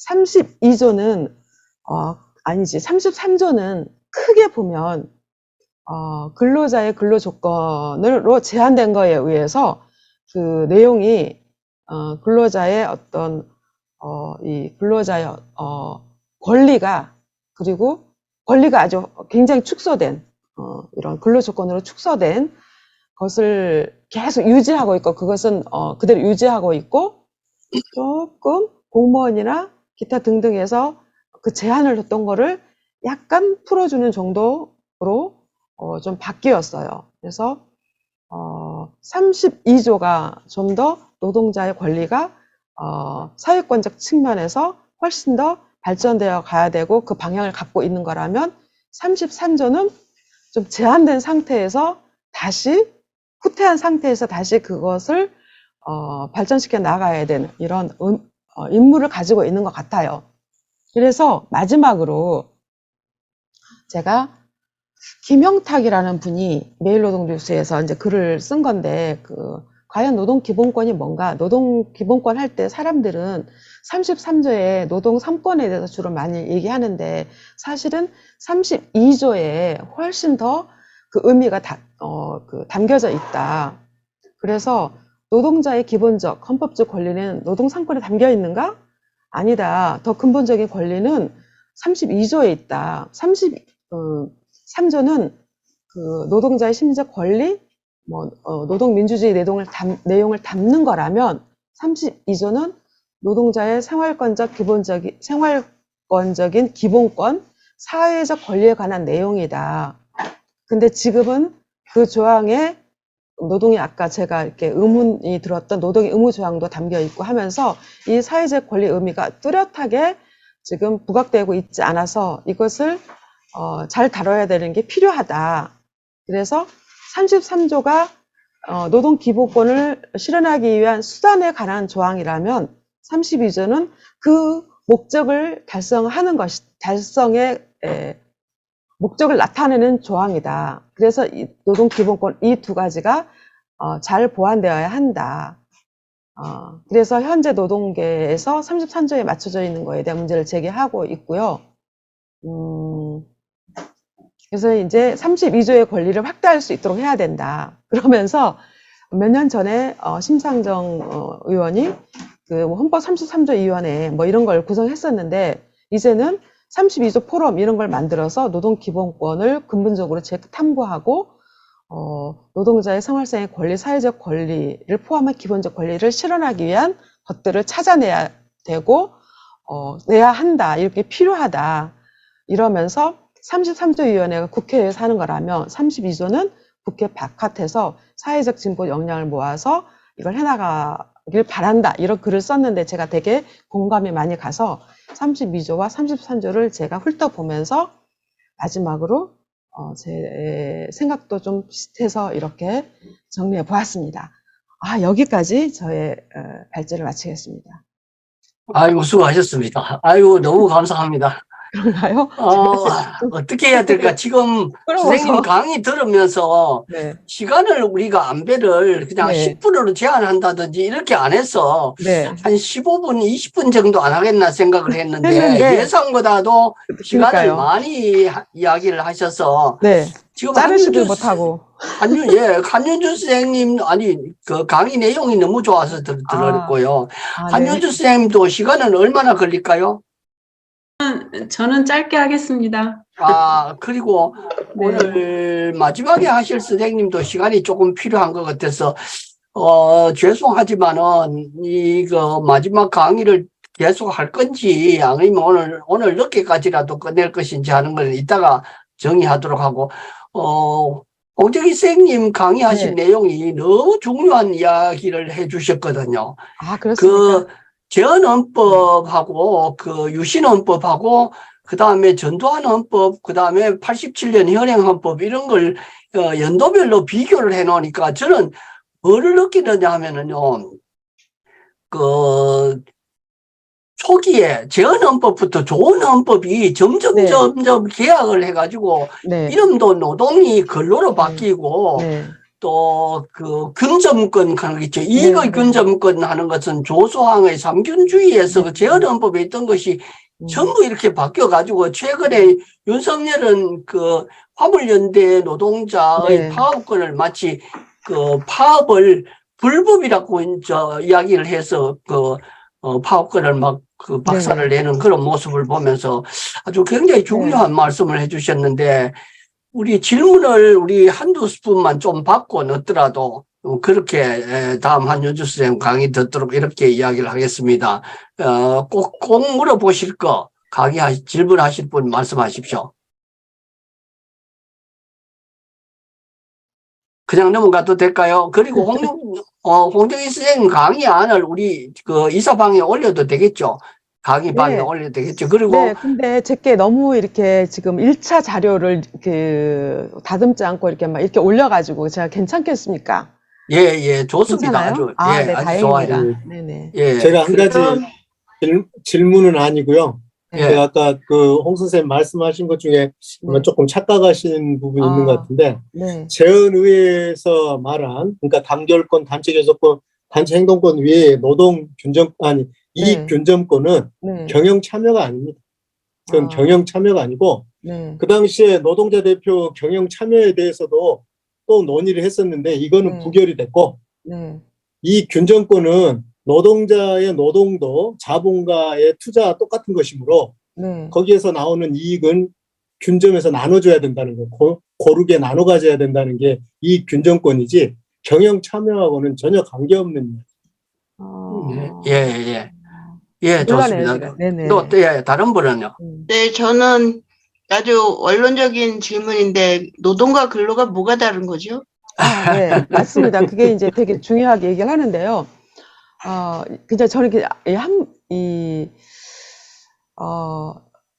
32조는 아니지 33조는 크게 보면 근로자의 근로조건으로 제한된 거에 의해서 그 내용이 근로자의 어떤 이 근로자의 권리가 그리고 권리가 아주 굉장히 축소된 이런 근로조건으로 축소된 것을 계속 유지하고 있고 그것은 그대로 유지하고 있고 조금 공무원이나 기타 등등에서 그 제한을 뒀던 거를 약간 풀어주는 정도로 좀 바뀌었어요. 그래서 32조가 좀 더 노동자의 권리가 사회권적 측면에서 훨씬 더 발전되어 가야 되고 그 방향을 갖고 있는 거라면 33조는 좀 제한된 상태에서 다시 후퇴한 상태에서 다시 그것을 발전시켜 나가야 되는 이런 임무를 가지고 있는 것 같아요. 그래서 마지막으로 제가 김영탁이라는 분이 매일노동뉴스에서 이제 글을 쓴 건데 과연 노동기본권이 뭔가 노동기본권 할 때 사람들은 33조의 노동 3권에 대해서 주로 많이 얘기하는데 사실은 32조에 훨씬 더 그 의미가 담겨져 있다. 그래서 노동자의 기본적 헌법적 권리는 노동 3권에 담겨 있는가? 아니다. 더 근본적인 권리는 32조에 있다. 3조는 그 노동자의 심리적 권리, 노동민주주의 내용을 담는 거라면 32조는 노동자의 생활권적인 기본권, 사회적 권리에 관한 내용이다. 근데 지금은 그 조항에 노동이 아까 제가 이렇게 의문이 들었던 노동의 의무 조항도 담겨 있고 하면서 이 사회적 권리 의미가 뚜렷하게 지금 부각되고 있지 않아서 이것을 잘 다뤄야 되는 게 필요하다. 그래서 33조가 노동기본권을 실현하기 위한 수단에 관한 조항이라면 32조는 그 목적을 달성의 목적을 나타내는 조항이다. 그래서 이 노동기본권 이 두 가지가 잘 보완되어야 한다. 그래서 현재 노동계에서 33조에 맞춰져 있는 거에 대한 문제를 제기하고 있고요. 그래서 이제 32조의 권리를 확대할 수 있도록 해야 된다. 그러면서 몇 년 전에 심상정 의원이 그 헌법 33조 위원회 뭐 이런 걸 구성했었는데 이제는 32조 포럼 이런 걸 만들어서 노동 기본권을 근본적으로 재탐구하고 노동자의 생활상의 권리, 사회적 권리를 포함한 기본적 권리를 실현하기 위한 것들을 찾아내야 되고 내야 한다. 이렇게 필요하다. 이러면서 33조 위원회가 국회에서 하는 거라면 32조는 국회 바깥에서 사회적 진보 역량을 모아서 이걸 해나가길 바란다. 이런 글을 썼는데 제가 되게 공감이 많이 가서 32조와 33조를 제가 훑어보면서 마지막으로 제 생각도 좀 비슷해서 이렇게 정리해 보았습니다. 여기까지 저의 발제를 마치겠습니다. 아이고, 수고하셨습니다. 아이고, 너무 감사합니다. 그런가요? 어떻게 해야 될까? 지금 부러워서. 선생님 강의 들으면서 네. 시간을 우리가 안배를 그냥 네. 10분으로 제한한다든지 이렇게 안 해서 네. 한 15분, 20분 정도 안 하겠나 생각을 했는데 했는데 예상보다도 시간을 그러니까요. 많이 이야기를 하셔서 네. 지금 자르지도 못하고. 한윤주 선생님, 그 강의 내용이 너무 좋아서 들었고요. 네. 한윤주 선생님도 시간은 얼마나 걸릴까요? 저는 짧게 하겠습니다. 그리고 네. 오늘 마지막에 하실 선생님도 시간이 조금 필요한 것 같아서, 죄송하지만은, 이거 마지막 강의를 계속 할 건지, 아니면 오늘 늦게까지라도 끝낼 것인지 하는 걸 이따가 정의하도록 하고, 홍정희 선생님 강의하신 네. 내용이 너무 중요한 이야기를 해 주셨거든요. 그렇습니까? 제헌헌법하고 유신헌법하고 그다음에 전두환 헌법, 그다음에 87년 현행헌법 이런 걸 연도별로 비교를 해 놓으니까 저는 뭐를 느끼느냐 하면은요. 초기에 제헌헌법부터 좋은 헌법이 점점 개혁을 해 가지고 이름도 노동이 근로로 바뀌고 또 균점권 하는 게 있죠. 이익의 균점권 하는 것은 조소항의 삼균주의에서 그 제헌헌법에 있던 것이 전부 이렇게 바뀌어 가지고 최근에 윤석열은 화물연대 노동자의 파업권을 마치 파업을 불법이라고 이야기를 해서 파업권을 막 박살을 내는 그런 모습을 보면서 아주 굉장히 중요한 말씀을 해주셨는데 우리 질문을 우리 한두 분만 좀 받고 넣더라도 그렇게 다음 한윤주 선생님 강의 듣도록 이렇게 이야기를 하겠습니다. 꼭 물어보실 거 질문하실 분 말씀하십시오. 그냥 넘어가도 될까요? 그리고 홍정희 선생님 강의안을 우리 이사방에 올려도 되겠죠? 강의방에 올려도 되겠죠? 그리고. 근데 제게 너무 이렇게 지금 1차 자료를 다듬지 않고 이렇게 올려가지고 제가 괜찮겠습니까? 예, 좋습니다. 괜찮아요? 아주, 아주 좋아요. 네네. 제가 한 가지 질문은 아니고요. 제가 아까 홍 선생님 말씀하신 것 중에 조금 착각하신 부분이 있는 것 같은데, 제헌의회에서 말한, 그러니까 단결권, 단체 교섭권, 단체 행동권 외에 이익 균점권은 경영 참여가 아닙니다. 그건 경영 참여가 아니고, 그 당시에 노동자 대표 경영 참여에 대해서도 또 논의를 했었는데, 이거는 부결이 됐고, 이익 균점권은 노동자의 노동도 자본가의 투자와 똑같은 것이므로 거기에서 나오는 이익은 균점에서 나눠줘야 된다는 거, 고르게 나눠 가져야 된다는 게 이익 균점권이지 경영 참여하고는 전혀 관계없는 예, 좋습니다. 또 다른 분은요? 네, 저는 아주 원론적인 질문인데 노동과 근로가 뭐가 다른 거죠? 네, 맞습니다. 그게 이제 되게 중요하게 얘기를 하는데요. 그냥 저는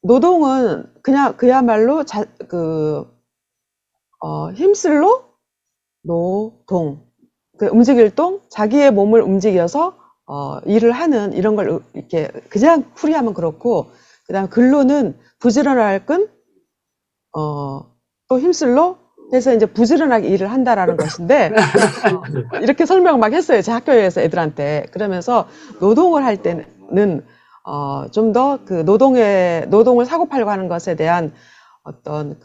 노동은 그야말로 힘쓸로 노동, 움직일 동, 자기의 몸을 움직여서 일을 하는 이런 걸 이렇게 그냥 풀이하면 그렇고, 그다음 근로는 부지런할 끈, 또 힘쓸로 해서 이제 부지런하게 일을 한다라는 것인데, 이렇게 설명 막 했어요. 제 학교에서 애들한테. 그러면서 노동을 할 때는, 좀 더 노동을 사고팔고 하는 것에 대한 어떤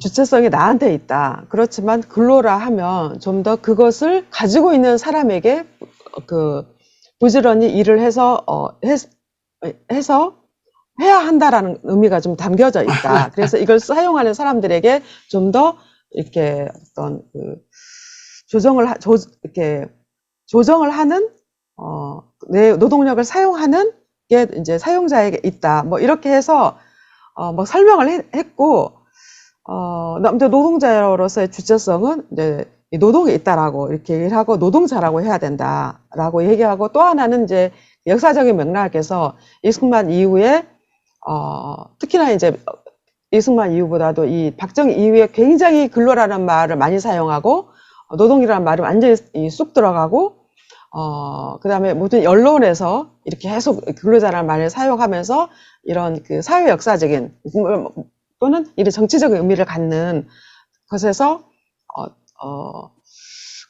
주체성이 나한테 있다. 그렇지만 근로라 하면 좀 더 그것을 가지고 있는 사람에게 부지런히 일을 해서 해야 한다라는 의미가 좀 담겨져 있다. 그래서 이걸 사용하는 사람들에게 좀 더 이렇게 어떤 이렇게 조정을 하는 내 노동력을 사용하는 게 이제 사용자에게 있다. 뭐 이렇게 해서 뭐 설명을 했고 남자 노동자로서의 주체성은 이제 노동에 있다라고 이렇게 얘기를 하고 노동자라고 해야 된다라고 얘기하고 또 하나는 이제 역사적인 맥락에서 이승만 이후에 특히나 이제 이승만 이후보다도 이 박정희 이후에 굉장히 근로라는 말을 많이 사용하고 노동이라는 말이 완전히 쑥 들어가고 그다음에 모든 언론에서 이렇게 계속 근로자라는 말을 사용하면서 이런 그 사회 역사적인 또는 이런 정치적인 의미를 갖는 것에서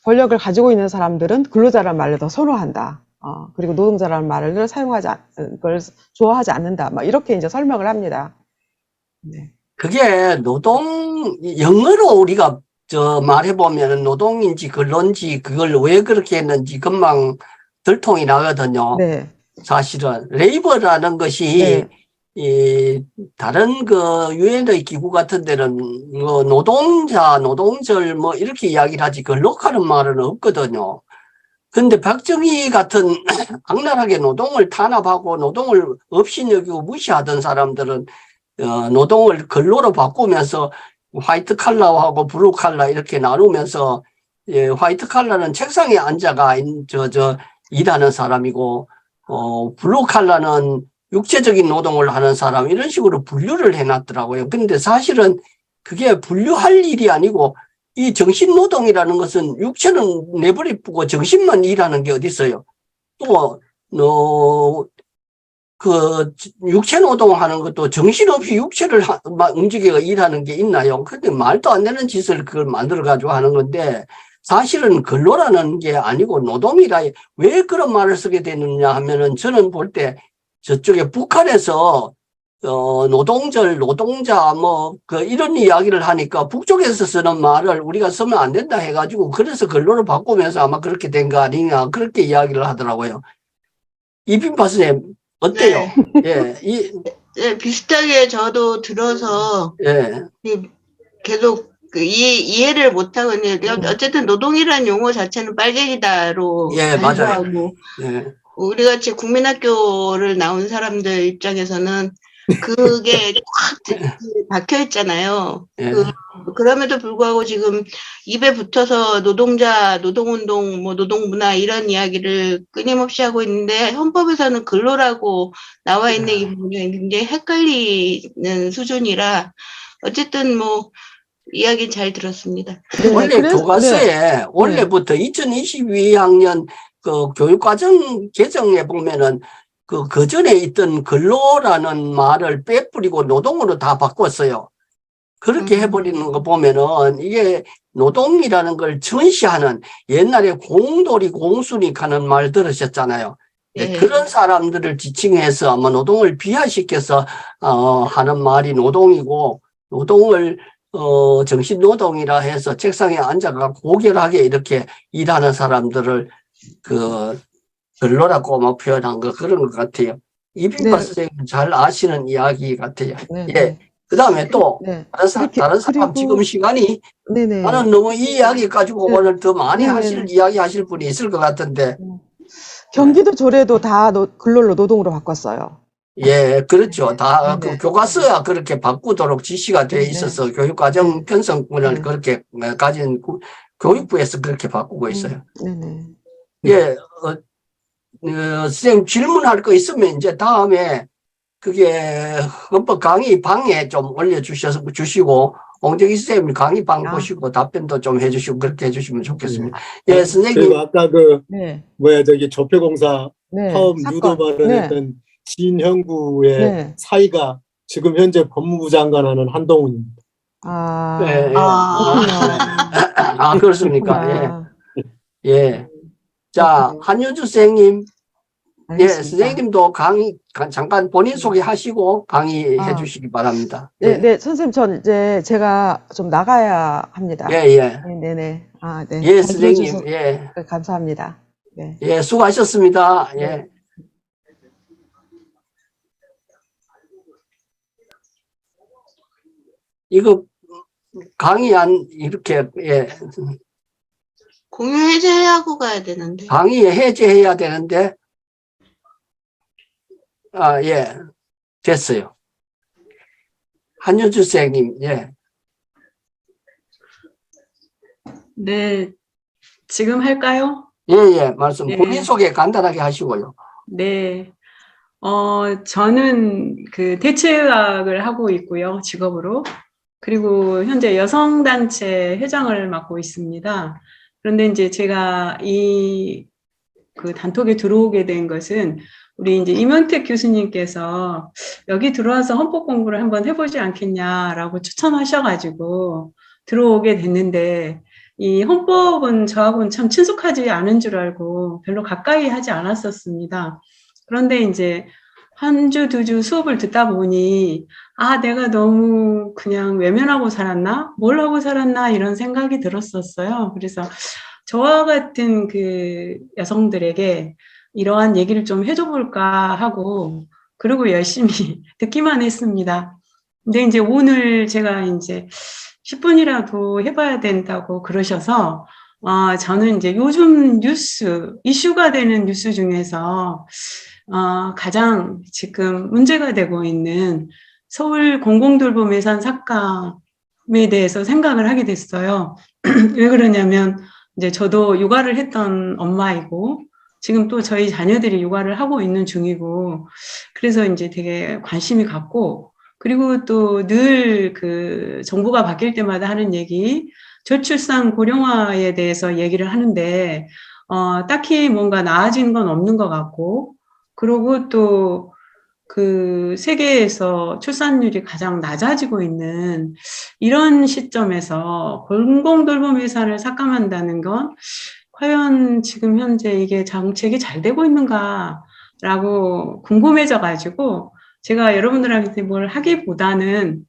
권력을 가지고 있는 사람들은 근로자라는 말을 더 선호한다. 그리고 노동자라는 말을 그걸 좋아하지 않는다. 막 이렇게 이제 설명을 합니다. 네. 그게 영어로 우리가 말해보면 노동인지 근로인지 그걸 왜 그렇게 했는지 금방 들통이 나거든요. 네. 사실은 레이버라는 것이 네. 다른 유엔의 기구 같은 데는 노동자, 노동절 이렇게 이야기를 하지 근로하는 말은 없거든요. 근데 박정희 같은 악랄하게 노동을 탄압하고 노동을 없이 여기고 무시하던 사람들은 노동을 근로로 바꾸면서 화이트 칼라하고 블루 칼라 이렇게 나누면서 화이트 칼라는 책상에 앉아가 일하는 사람이고 블루 칼라는 육체적인 노동을 하는 사람 이런 식으로 분류를 해놨더라고요. 근데 사실은 그게 분류할 일이 아니고 이 정신노동이라는 것은 육체는 내버리고 정신만 일하는 게 어디 있어요. 또 육체 노동하는 것도 정신없이 육체를 움직여 일하는 게 있나요? 근데 말도 안 되는 짓을 그걸 만들어 가지고 하는 건데 사실은 근로라는 게 아니고 노동이라 왜 그런 말을 쓰게 되느냐 하면은 저는 볼 때 저쪽에 북한에서 노동절, 노동자 이런 이야기를 하니까 북쪽에서 쓰는 말을 우리가 쓰면 안 된다 해가지고 그래서 근로를 바꾸면서 아마 그렇게 된 거 아니냐 그렇게 이야기를 하더라고요. 이빈파 선생님 어때요? 네. 예, 비슷하게 저도 들어서 계속 이해를 못하고 어쨌든 노동이라는 용어 자체는 빨갱이다로 간주하고 우리 같이 국민학교를 나온 사람들 입장에서는 그게 꽉 박혀 있잖아요. 그럼에도 불구하고 지금 입에 붙어서 노동자, 노동운동, 노동문화 이런 이야기를 끊임없이 하고 있는데 헌법에서는 근로라고 나와 있는 이 부분이 굉장히 헷갈리는 수준이라 어쨌든 이야기 잘 들었습니다. 원래 교과서에 원래부터 2022학년 교육과정 개정에 보면은 그 전에 있던 근로라는 말을 빼뿌리고 노동으로 다 바꿨어요. 그렇게 해버리는 거 보면은 이게 노동이라는 걸 전시하는 옛날에 공돌이 공순이 하는 말 들으셨잖아요. 그런 사람들을 지칭해서 아마 노동을 비하시켜서 하는 말이 노동이고 노동을 정신노동이라 해서 책상에 앉아가 고결하게 이렇게 일하는 사람들을 근로라고 표현한 거 그런 것 같아요. 이빈파 선생님 잘 아시는 이야기 같아요. 그 다음에 또 다른 사람 지금 시간이 나는 너무 이 이야기 가지고 오늘 더 많이 이야기 하실 분이 있을 것 같은데 경기도 조례도 다 근로로 노동으로 바꿨어요. 그렇죠. 다 교과서야 그렇게 바꾸도록 지시가 되어 있어서 교육과정 편성권을 그렇게 가진 교육부에서 그렇게 바꾸고 있어요. 선생님 질문할 거 있으면 이제 다음에 그게 헌법 강의 방에 좀 올려주시고 홍정희 선생님 강의 방 보시고 답변도 좀 해주시고 그렇게 해주시면 좋겠습니다. 선생님. 그리고 아까 조폐공사 처음 유도 발언했던 진형구의 사이가 지금 현재 법무부 장관하는 한동훈입니다. 그렇습니까? 자, 한효주 선생님. 예, 알겠습니다. 선생님도 잠깐 본인 소개하시고 강의해 주시기 바랍니다. 네, 네, 선생님, 제가 좀 나가야 합니다. 예, 예. 네네. 네. 예, 잘 들어주셔서 선생님, 예. 감사합니다. 네. 예, 수고하셨습니다. 예. 네. 이거 이렇게, 예. 공유 해제하고 가야 되는데. 강의 해제해야 되는데, 예. 됐어요. 한윤주 선생님, 예. 네, 지금 할까요? 예, 예, 말씀. 네. 본인 소개 간단하게 하시고요. 네. 저는 그 대체의학을 하고 있고요, 직업으로. 그리고 현재 여성단체 회장을 맡고 있습니다. 그런데 이제 제가 그 단톡에 들어오게 된 것은 우리 이제 임영택 교수님께서 여기 들어와서 헌법 공부를 한번 해보지 않겠냐라고 추천하셔가지고 들어오게 됐는데, 이 헌법은 저하고는 참 친숙하지 않은 줄 알고 별로 가까이 하지 않았었습니다. 그런데 이제 한 주, 두 주 수업을 듣다 보니, 내가 너무 그냥 외면하고 살았나? 뭘 하고 살았나? 이런 생각이 들었었어요. 그래서 저와 같은 그 여성들에게 이러한 얘기를 좀 해줘 볼까 하고, 그리고 열심히 듣기만 했습니다. 근데 이제 오늘 제가 이제 10분이라도 해봐야 된다고 그러셔서, 저는 이제 요즘 이슈가 되는 뉴스 중에서, 가장 지금 문제가 되고 있는 서울 공공돌봄 예산 삭감에 대해서 생각을 하게 됐어요. 왜 그러냐면, 이제 저도 육아를 했던 엄마이고, 지금 또 저희 자녀들이 육아를 하고 있는 중이고, 그래서 이제 되게 관심이 갔고, 그리고 또 늘 그 정부가 바뀔 때마다 하는 얘기, 저출산 고령화에 대해서 얘기를 하는데, 딱히 뭔가 나아진 건 없는 것 같고, 그리고 또 그 세계에서 출산율이 가장 낮아지고 있는 이런 시점에서 공공돌봄 예산을 삭감한다는 건 과연 지금 현재 이게 정책이 잘 되고 있는가라고 궁금해져가지고 제가 여러분들한테 뭘 하기보다는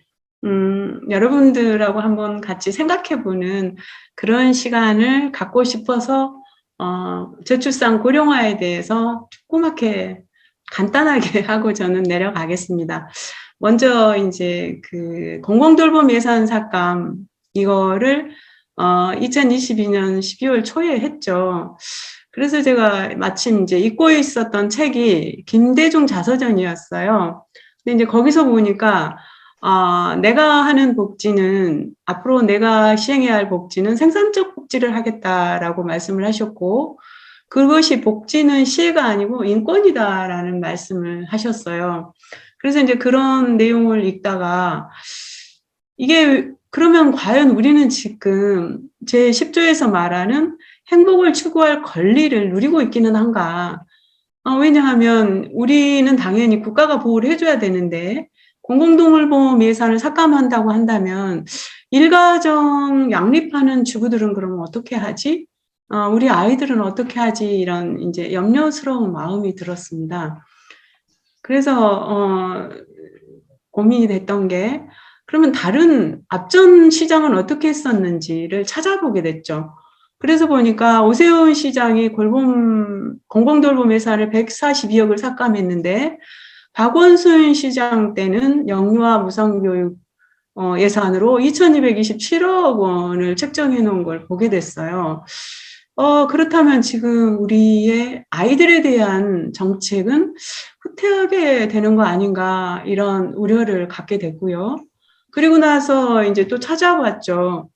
여러분들하고 한번 같이 생각해보는 그런 시간을 갖고 싶어서 저출산 고령화에 대해서 조그맣게 간단하게 하고 저는 내려가겠습니다. 먼저 이제 그 공공돌봄 예산 삭감 이거를 2022년 12월 초에 했죠. 그래서 제가 마침 이제 읽고 있었던 책이 김대중 자서전이었어요. 근데 이제 거기서 보니까 내가 하는 복지는 앞으로 내가 시행해야 할 복지는 생산적 복지를 하겠다라고 말씀을 하셨고, 그것이 복지는 시혜가 아니고 인권이다라는 말씀을 하셨어요. 그래서 이제 그런 내용을 읽다가 이게 그러면 과연 우리는 지금 제 10조에서 말하는 행복을 추구할 권리를 누리고 있기는 한가? 왜냐하면 우리는 당연히 국가가 보호를 해줘야 되는데 공공동물보험 예산을 삭감한다고 한다면 일가정 양립하는 주부들은 그러면 어떻게 하지? 우리 아이들은 어떻게 하지? 이런 이제 염려스러운 마음이 들었습니다. 그래서 고민이 됐던 게 그러면 다른 앞전 시장은 어떻게 했었는지를 찾아보게 됐죠. 그래서 보니까 오세훈 시장이 공공돌봄 예산을 142억을 삭감했는데 박원순 시장 때는 영유아 무상교육 예산으로 2227억 원을 책정해 놓은 걸 보게 됐어요. 그렇다면 지금 우리의 아이들에 대한 정책은 후퇴하게 되는 거 아닌가 이런 우려를 갖게 됐고요. 그리고 나서 이제 또 찾아봤죠.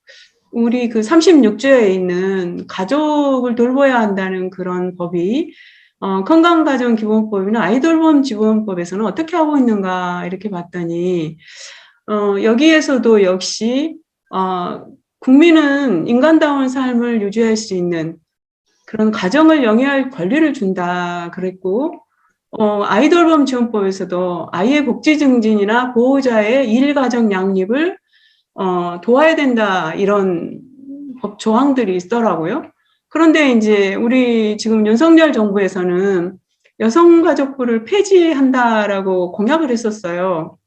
우리 그 36조에 있는 가족을 돌봐야 한다는 그런 법이 건강가정기본법이나 아이돌봄 지원법에서는 어떻게 하고 있는가 이렇게 봤더니 여기에서도 역시 국민은 인간다운 삶을 유지할 수 있는 그런 가정을 영위할 권리를 준다 그랬고 아이돌봄 지원법에서도 아이의 복지 증진이나 보호자의 일가정 양립을 도와야 된다 이런 법 조항들이 있더라고요. 그런데 이제 우리 지금 윤석열 정부에서는 여성가족부를 폐지한다라고 공약을 했었어요.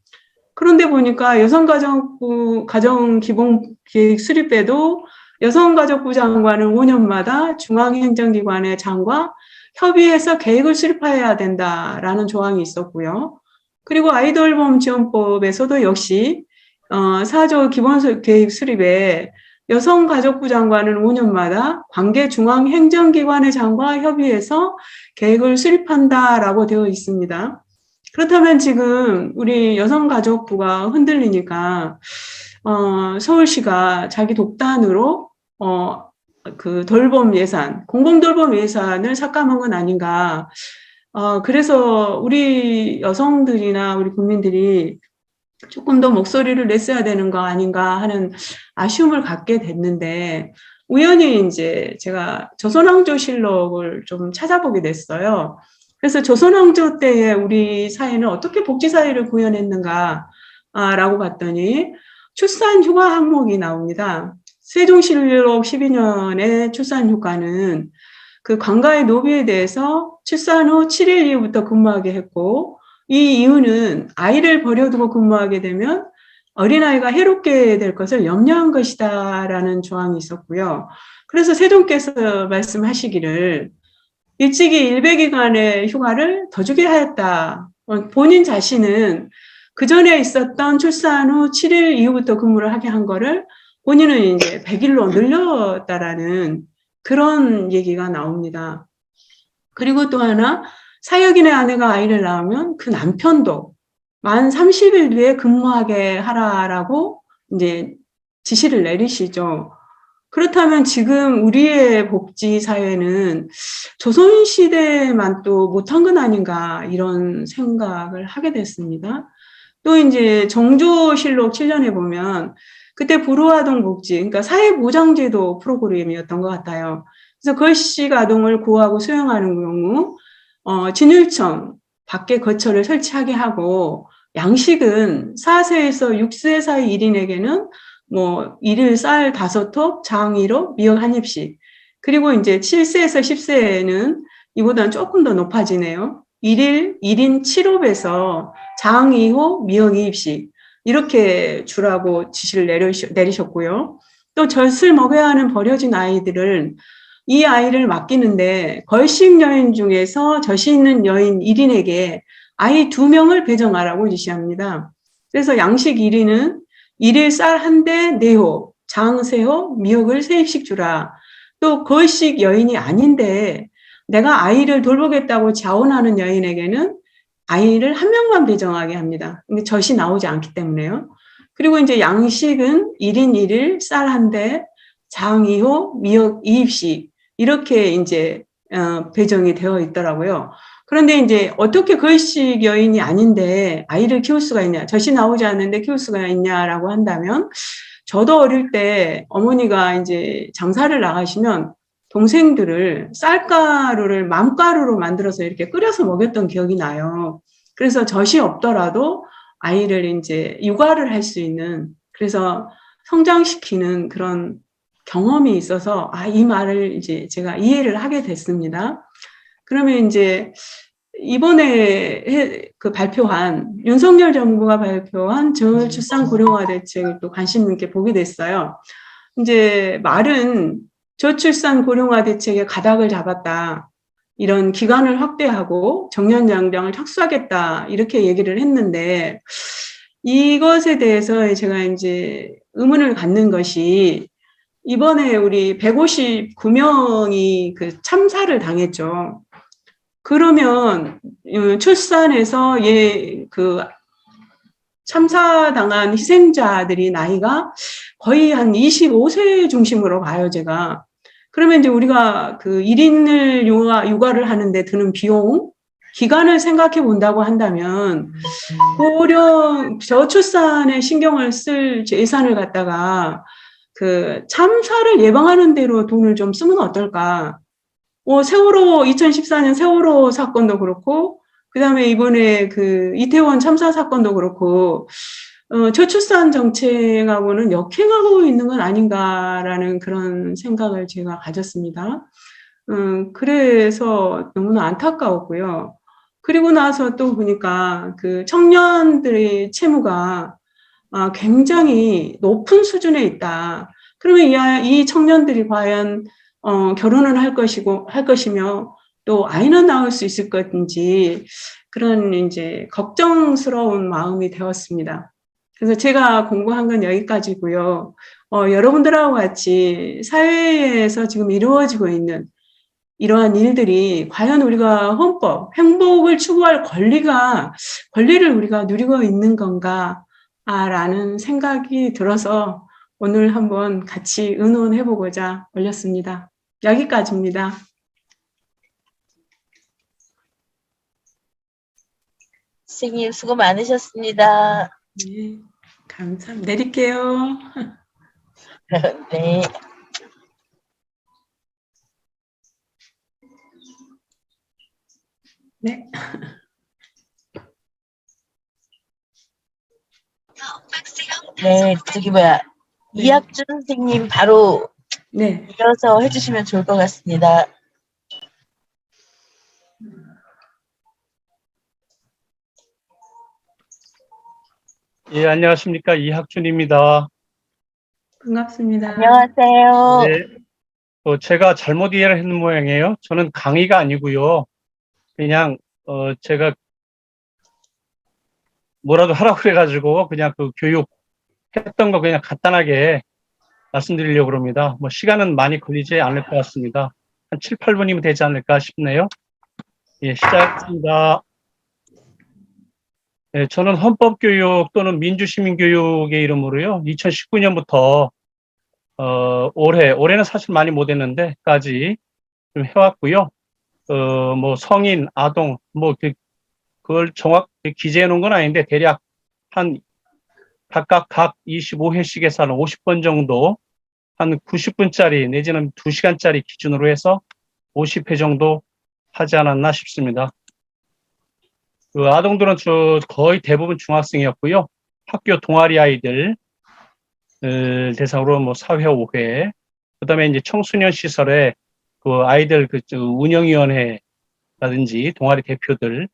그런데 보니까 여성가족부 가정기본계획 수립에도 여성가족부 장관은 5년마다 중앙행정기관의 장과 협의해서 계획을 수립해야 된다라는 조항이 있었고요. 그리고 아이돌보험 지원법에서도 역시 4조 기본계획 수립에 여성가족부 장관은 5년마다 관계 중앙행정기관의 장과 협의해서 계획을 수립한다라고 되어 있습니다. 그렇다면 지금 우리 여성가족부가 흔들리니까 서울시가 자기 독단으로 그 돌봄 예산, 공공돌봄 예산을 삭감한 건 아닌가. 그래서 우리 여성들이나 우리 국민들이 조금 더 목소리를 냈어야 되는 거 아닌가 하는 아쉬움을 갖게 됐는데, 우연히 이제 제가 조선왕조실록을 좀 찾아보게 됐어요. 그래서 조선왕조 때에 우리 사회는 어떻게 복지사회를 구현했는가 라고 봤더니 출산휴가 항목이 나옵니다. 세종실록 12년의 출산휴가는 그 관가의 노비에 대해서 출산 후 7일 이후부터 근무하게 했고, 이 이유는 아이를 버려두고 근무하게 되면 어린아이가 해롭게 될 것을 염려한 것이다라는 조항이 있었고요. 그래서 세종께서 말씀하시기를 일찍이 일베기간의 휴가를 더 주게 하였다. 본인 자신은 그 전에 있었던 출산 후 7일 이후부터 근무를 하게 한 거를 본인은 이제 100일로 늘렸다라는 그런 얘기가 나옵니다. 그리고 또 하나, 사역인의 아내가 아이를 낳으면 그 남편도 만 30일 뒤에 근무하게 하라라고 이제 지시를 내리시죠. 그렇다면 지금 우리의 복지 사회는 조선시대만 또 못한 건 아닌가 이런 생각을 하게 됐습니다. 또 이제 정조실록 7년에 보면 그때 불우아동 복지, 그러니까 사회보장제도 프로그램이었던 것 같아요. 그래서 걸식 아동을 구하고 수용하는 경우 진율청 밖에 거처를 설치하게 하고, 양식은 4세에서 6세 사이 1인에게는 뭐 1일 쌀 5톱, 장 1호, 미역 1입씩. 그리고 이제 7세에서 10세에는 이보다는 조금 더 높아지네요. 1인 7홉에서 장 2호, 미역 2입씩. 이렇게 주라고 지시를 내리셨고요. 또 젖을 먹여야 하는 버려진 아이들을 이 아이를 맡기는데 걸식 여인 중에서 젖이 있는 여인 1인에게 아이 2명을 배정하라고 지시합니다. 그래서 양식 1인은 1일 쌀 1대 4호, 장 3호, 미역을 3입씩 주라. 또 걸식 여인이 아닌데 내가 아이를 돌보겠다고 자원하는 여인에게는 아이를 1명만 배정하게 합니다. 근데 젖이 나오지 않기 때문에요. 그리고 이제 양식은 1인 1일 쌀 1대, 장 2호, 미역 2입씩 이렇게 이제 배정이 되어 있더라고요. 그런데 이제 어떻게 걸식 여인이 아닌데 아이를 키울 수가 있냐, 젖이 나오지 않는데 키울 수가 있냐라고 한다면, 저도 어릴 때 어머니가 이제 장사를 나가시면 동생들을 쌀가루를 맘가루로 만들어서 이렇게 끓여서 먹였던 기억이 나요. 그래서 젖이 없더라도 아이를 이제 육아를 할 수 있는, 그래서 성장시키는 그런 경험이 있어서 이 말을 이제 제가 이해를 하게 됐습니다. 그러면 이제 이번에 발표한 윤석열 정부가 발표한 저출산 고령화 대책을 또 관심 있게 보게 됐어요. 이제 말은 저출산 고령화 대책에 가닥을 잡았다, 이런 기간을 확대하고 정년 장량을 착수하겠다 이렇게 얘기를 했는데, 이것에 대해서 제가 이제 의문을 갖는 것이, 이번에 우리 159명이 그 참사를 당했죠. 그러면 출산해서 그 참사당한 희생자들이 나이가 거의 한 25세 중심으로 봐요, 제가. 그러면 이제 우리가 그 1인을 육아를 하는데 드는 비용, 기간을 생각해 본다고 한다면, 저출산에 신경을 쓸 예산을 갖다가 그 참사를 예방하는 대로 돈을 좀 쓰면 어떨까? 세월호, 2014년 세월호 사건도 그렇고, 그 다음에 이번에 그 이태원 참사 사건도 그렇고, 저출산 정책하고는 역행하고 있는 건 아닌가라는 그런 생각을 제가 가졌습니다. 그래서 너무나 안타까웠고요. 그리고 나서 또 보니까 그 청년들의 채무가 굉장히 높은 수준에 있다. 그러면 이 청년들이 과연 결혼을 할 것이며 또 아이는 낳을 수 있을 건지 그런 이제 걱정스러운 마음이 되었습니다. 그래서 제가 공부한 건 여기까지고요. 여러분들하고 같이 사회에서 지금 이루어지고 있는 이러한 일들이 과연 우리가 행복을 추구할 권리를 우리가 누리고 있는 건가? 라는 생각이 들어서 오늘 한번 같이 의논해보고자 올렸습니다. 여기까지입니다. 선생님 수고 많으셨습니다. 네, 감사합니다. 내릴게요. 네. 네. 네, 저기 뭐야. 이학준 선생님 바로 네. 이어서 해주시면 좋을 것 같습니다. 예, 안녕하십니까. 이학준입니다. 반갑습니다. 안녕하세요. 네, 제가 잘못 이해를 했는 모양이에요. 저는 강의가 아니고요. 그냥, 제가 뭐라도 하라고 그래가지고 그냥 그 교육 했던 거 그냥 간단하게 말씀드리려고 합니다. 뭐 시간은 많이 걸리지 않을 것 같습니다. 한 7, 8분이면 되지 않을까 싶네요. 예, 시작하겠습니다. 네, 저는 헌법교육 또는 민주시민교육의 이름으로요, 2019년부터, 올해는 사실 많이 못했는데,까지 좀 해왔고요. 뭐 성인, 아동, 그걸 정확히 기재해 놓은 건 아닌데, 대략 각각 25회씩 해서 한 50번 정도, 한 90분짜리 내지는 2시간짜리 기준으로 해서 50회 정도 하지 않았나 싶습니다. 그 아동들은 거의 대부분 중학생이었고요. 학교 동아리 아이들 대상으로 뭐 사회 5회, 그다음에 이제 청소년 시설에 그 아이들 운영위원회라든지 동아리 대표들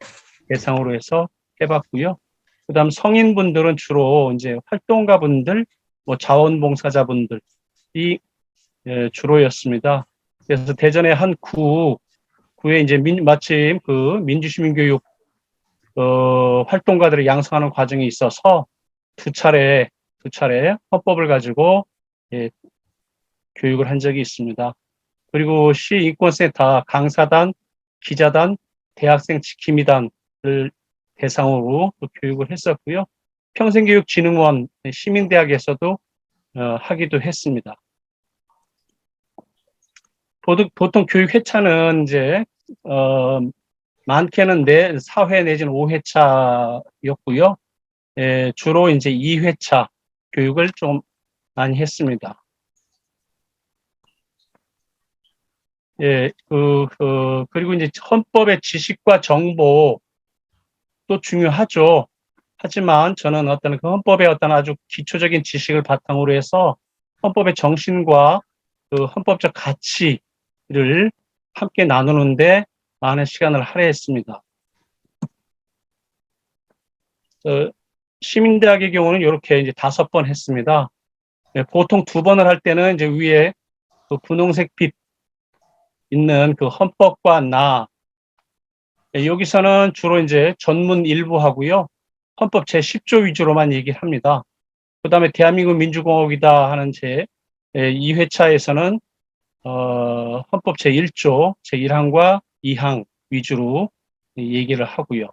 대상으로 해서 해봤고요. 그다음 성인분들은 주로 이제 활동가분들, 뭐 자원봉사자분들이 주로였습니다. 그래서 대전의 한 구에 이제 마침 그 민주시민교육 활동가들을 양성하는 과정이 있어서 두 차례 헌법을 가지고 교육을 한 적이 있습니다. 그리고 시인권센터 강사단, 기자단, 대학생 지킴이단을 대상으로 또 교육을 했었고요. 평생교육진흥원 시민대학에서도 하기도 했습니다. 보통 교육 회차는 이제 많게는 4회 내지는 5회차였고요. 주로 이제 2회차 교육을 좀 많이 했습니다. 그리고 이제 헌법의 지식과 정보도 중요하죠. 하지만 저는 그 헌법의 아주 기초적인 지식을 바탕으로 해서 헌법의 정신과 그 헌법적 가치를 함께 나누는데 많은 시간을 할애했습니다. 시민대학의 경우는 이렇게 이제 5번 했습니다. 보통 2번을 할 때는 이제 위에 그 분홍색 빛 있는 그 헌법과 여기서는 주로 이제 전문 일부 하고요. 헌법 제10조 위주로만 얘기를 합니다. 그 다음에 대한민국 민주공화국이다 하는 2회차에서는 헌법 제1조 제1항과 2항 위주로 얘기를 하고요.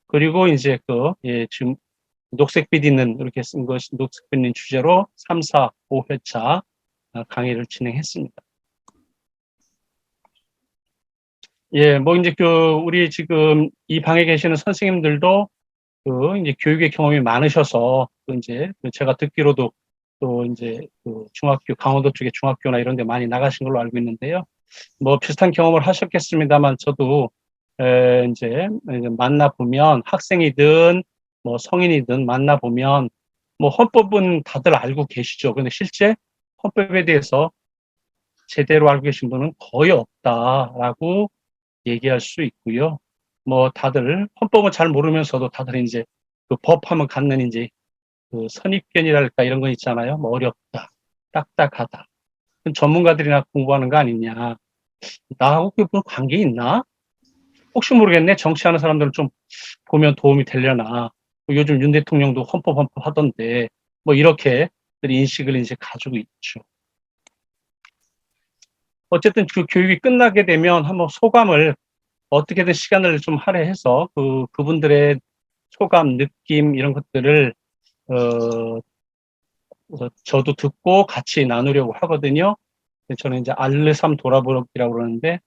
그리고 이제 지금 녹색빛 있는 이렇게 쓴 것이 녹색빛 있는 주제로 3, 4, 5회차 강의를 진행했습니다. 예, 뭐 이제 우리 지금 이 방에 계시는 선생님들도 이제 교육의 경험이 많으셔서 이제 제가 듣기로도 또 이제 중학교, 강원도 쪽에 중학교나 이런 데 많이 나가신 걸로 알고 있는데요. 뭐 비슷한 경험을 하셨겠습니다만 저도 이제 만나보면 학생이든 뭐 성인이든 만나보면 뭐 헌법은 다들 알고 계시죠. 근데 실제 헌법에 대해서 제대로 알고 계신 분은 거의 없다라고 얘기할 수 있고요. 뭐 다들 헌법은 잘 모르면서도 다들 이제 그 법하면 갖는 이제 그 선입견이랄까 이런 거 있잖아요. 뭐 어렵다, 딱딱하다. 전문가들이나 공부하는 거 아니냐. 나하고 그게 무슨 관계 있나? 혹시 모르겠네. 정치하는 사람들은 좀 보면 도움이 되려나. 요즘 윤 대통령도 헌법 하던데, 뭐 이렇게 인식을 이제 가지고 있죠. 어쨌든 그 교육이 끝나게 되면 한번 소감을 어떻게든 시간을 좀 할애해서 그분들의 소감, 느낌 이런 것들을 저도 듣고 같이 나누려고 하거든요. 저는 이제 알르삼 돌아보기라고 그러는데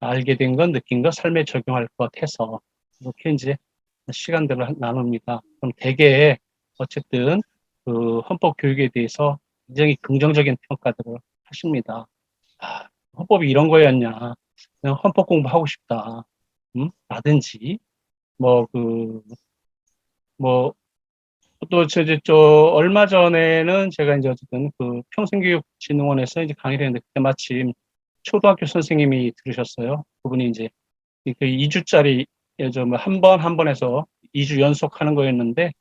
알게 된 건 느낀 거 삶에 적용할 것 해서 이렇게 이제 시간들을 나눕니다. 그럼 대개 어쨌든 그 헌법 교육에 대해서 굉장히 긍정적인 평가들을 하십니다. 아, 헌법이 이런 거였냐? 그냥 헌법 공부하고 싶다. 라든지 또 얼마 전에는 제가 이제 어쨌든 그 평생교육진흥원에서 이제 강의를 했는데 그때 마침 초등학교 선생님이 들으셨어요. 그분이 이제 그 2주짜리 한 번 해서 2주 연속하는 거였는데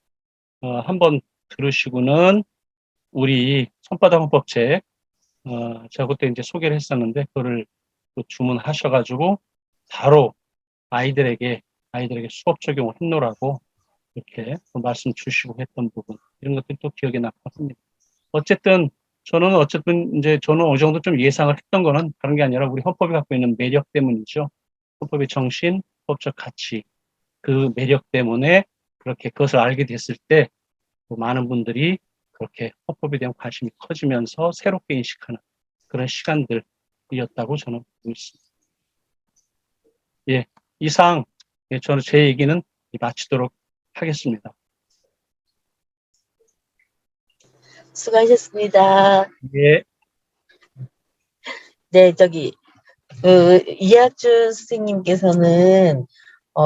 한 번 들으시고는 우리 손바닥 헌법책 제가 그때 이제 소개를 했었는데 그거를 또 주문하셔가지고 바로 아이들에게 수업 적용을 해놓으라고 이렇게 말씀 주시고 했던 부분 이런 것들이 또 기억에 남습니다. 어쨌든 저는 어느 정도 좀 예상을 했던 거는 다른 게 아니라 우리 헌법이 갖고 있는 매력 때문이죠. 헌법의 정신, 헌법적 가치 그 매력 때문에 그렇게 그것을 알게 됐을 때 많은 분들이 그렇게 헌법에 대한 관심이 커지면서 새롭게 인식하는 그런 시간들이었다고 저는 보고 있습니다. 예, 이상 저는 제 얘기는 마치도록 하겠습니다. 수고하셨습니다. 예. 네, 이학준 선생님께서는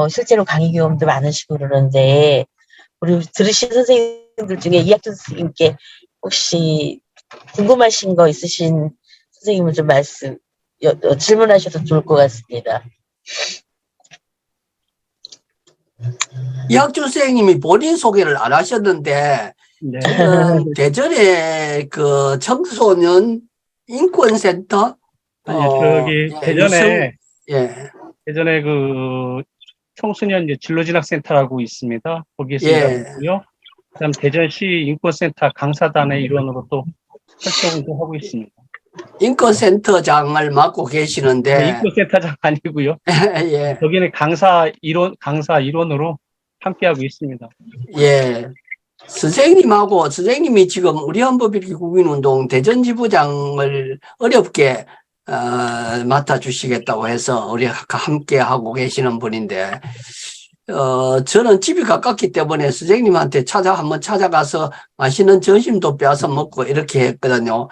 실제로 강의 경험도 많으시고 그러는데 우리 들으신 선생님들 중에 이학준 선생님께 혹시 궁금하신 거 있으신 선생님은 좀 질문하셔도 좋을 것 같습니다. 이학준 선생님이 본인 소개를 안 하셨는데 네. 지금 대전에 그 청소년 인권센터 대전에 예. 대전에 그 청소년 이제 진로진학센터라고 있습니다. 거기에서 일하고요. 그다음 대전시 인권센터 강사단의 일원으로 또 활동을 하고 있습니다. 인권센터장을 맡고 계시는데 네, 인권센터장 아니고요. 예. 여기는 강사 일원으로 함께하고 있습니다. 예. 선생님이 지금 우리 헌법일기 국민운동 대전지부장을 어렵게 맡아주시겠다고 해서 우리 함께 하고 계시는 분인데 저는 집이 가깝기 때문에 선생님한테 한번 찾아가서 맛있는 점심도 빼앗아 먹고 이렇게 했거든요.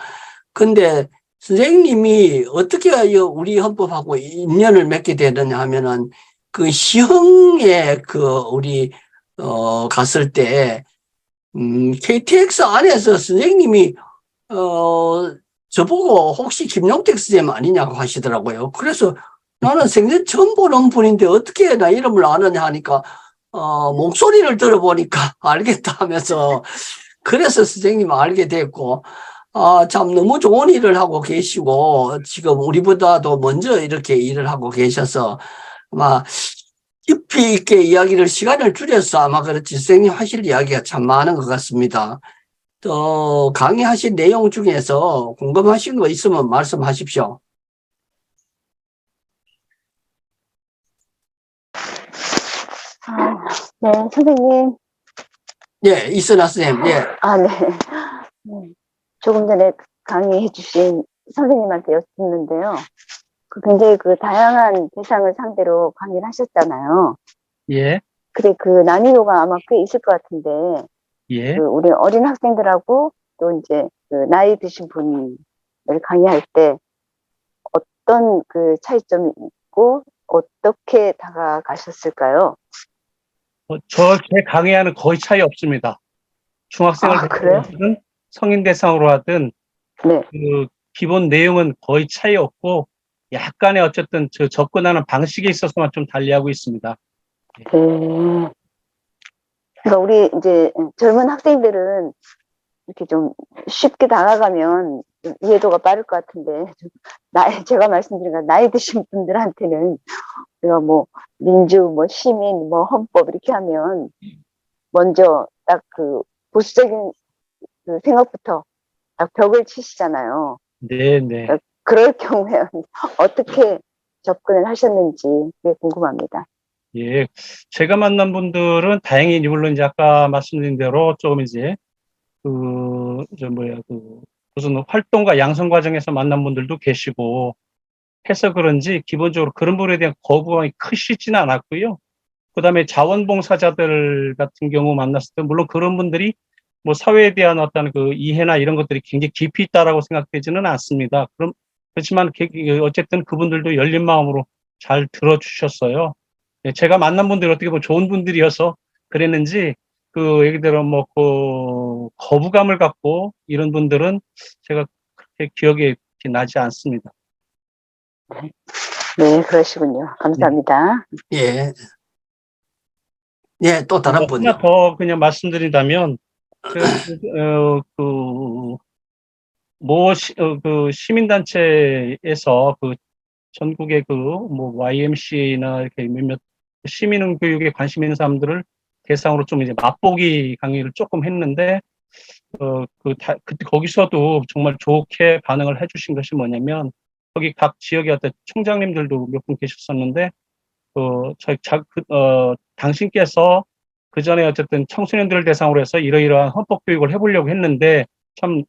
근데 선생님이 어떻게 우리 헌법하고 인연을 맺게 되느냐 하면은 그 시흥에 우리 갔을 때 KTX 안에서 선생님이 저보고 혹시 김용택 선생님 아니냐고 하시더라고요. 그래서 나는 생전 처음 보는 분인데 어떻게 나 이름을 아느냐 하니까 목소리를 들어보니까 알겠다 하면서 그래서 선생님 알게 됐고 참 너무 좋은 일을 하고 계시고 지금 우리보다도 먼저 이렇게 일을 하고 계셔서 아마 깊이 있게 시간을 줄여서 아마 그렇지 선생님 하실 이야기가 참 많은 것 같습니다. 또 강의하신 내용 중에서 궁금하신 거 있으면 말씀하십시오. 네, 선생님. 예, 이선아 선생님. 예. 네. 조금 전에 강의해 주신 선생님한테 여쭙는데요. 굉장히 다양한 대상을 상대로 강의를 하셨잖아요. 예. 그래, 난이도가 아마 꽤 있을 것 같은데, 예. 우리 어린 학생들하고 또 이제 나이 드신 분을 강의할 때 어떤 차이점이 있고 어떻게 다가가셨을까요? 제 강의와는 거의 차이 없습니다. 중학생을 대상으로 하든 성인 대상으로 하든 네. 기본 내용은 거의 차이 없고 약간의 어쨌든 접근하는 방식에 있어서만 좀 달리하고 있습니다. 네. 그러니까 우리 이제 젊은 학생들은 이렇게 좀 쉽게 다가가면 좀 이해도가 빠를 것 같은데, 제가 말씀드린 건 나이 드신 분들한테는 우리가 뭐 민주, 뭐 시민, 뭐 헌법 이렇게 하면 먼저 딱 그 보수적인 그 생각부터 딱 벽을 치시잖아요. 네. 그럴 경우에 어떻게 접근을 하셨는지 그게 궁금합니다. 예, 제가 만난 분들은 다행히 물론 이제 아까 말씀드린 대로 조금 이제 무슨 활동과 양성 과정에서 만난 분들도 계시고 해서 그런지 기본적으로 그런 분에 대한 거부감이 크시지는 않았고요. 그다음에 자원봉사자들 같은 경우 만났을 때 물론 그런 분들이 뭐 사회에 대한 어떤 그 이해나 이런 것들이 굉장히 깊이 있다라고 생각되지는 않습니다. 그렇지만 어쨌든 그분들도 열린 마음으로 잘 들어주셨어요. 예, 제가 만난 분들이 어떻게 보면 좋은 분들이어서 그랬는지 얘기대로 뭐 거부감을 갖고 이런 분들은 제가 그렇게 기억이 나지 않습니다. 네, 그러시군요. 감사합니다. 예. 예, 또 다른 분요. 하나 더 그냥 말씀드린다면 시민단체에서 전국의 YMC나 이렇게 몇몇 시민 교육에 관심 있는 사람들을 대상으로 좀 이제 맛보기 강의를 조금 했는데, 거기서도 정말 좋게 반응을 해주신 것이 뭐냐면, 거기 각 지역의 어떤 총장님들도 몇 분 계셨었는데, 당신께서 그 전에 어쨌든 청소년들을 대상으로 해서 이러이러한 헌법 교육을 해보려고 했는데, 참,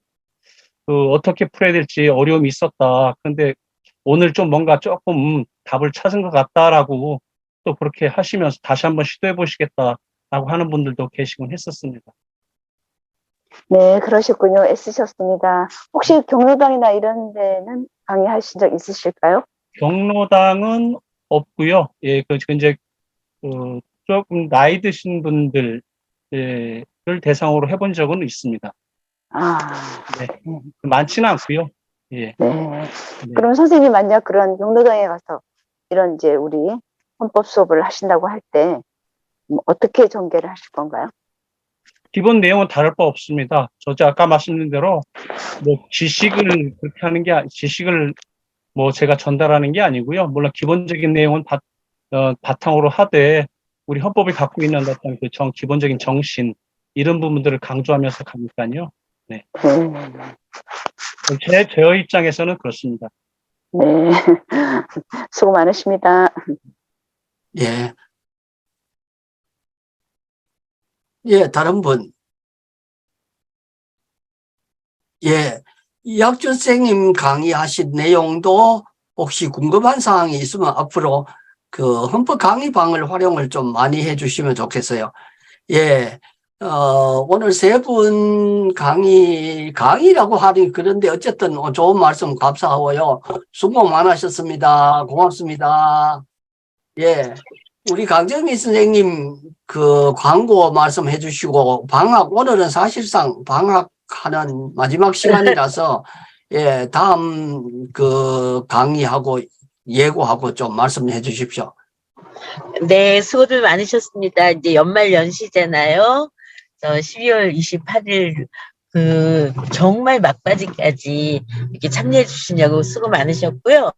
어떻게 풀어야 될지 어려움이 있었다. 그런데 오늘 좀 뭔가 조금 답을 찾은 것 같다라고 또 그렇게 하시면서 다시 한번 시도해 보시겠다라고 하는 분들도 계시곤 했었습니다. 네, 그러셨군요. 애쓰셨습니다. 혹시 경로당이나 이런 데는 강의하신 적 있으실까요? 경로당은 없고요. 예, 이제 조금 나이 드신 분들을 대상으로 해본 적은 있습니다. 네, 많지는 않고요. 예. 네. 그럼 선생님 만약 그런 경로당에 가서 이런 이제 우리 헌법 수업을 하신다고 할 때 어떻게 전개를 하실 건가요? 기본 내용은 다를 바 없습니다. 아까 말씀드린 대로 지식을 그렇게 하는 게 지식을 제가 전달하는 게 아니고요. 물론 기본적인 내용은 바탕으로 하되 우리 헌법이 갖고 있는 어떤 기본적인 정신 이런 부분들을 강조하면서 가니까요. 네. 제 입장에서는 그렇습니다. 네. 수고 많으십니다. 예. 예, 다른 분. 예. 이학준 선생님 강의하신 내용도 혹시 궁금한 사항이 있으면 앞으로 헌법 강의방을 활용을 좀 많이 해주시면 좋겠어요. 예. 오늘 세 분 강의라고 하니 그런데 어쨌든 좋은 말씀 감사하고요. 수고 많으셨습니다. 고맙습니다. 예. 우리 강정미 선생님 광고 말씀해 주시고 오늘은 사실상 방학하는 마지막 시간이라서 예, 다음 강의하고 예고하고 좀 말씀해 주십시오. 네, 수고들 많으셨습니다. 이제 연말 연시잖아요. 12월 28일 정말 막바지까지 이렇게 참여해 주시냐고 수고 많으셨고요.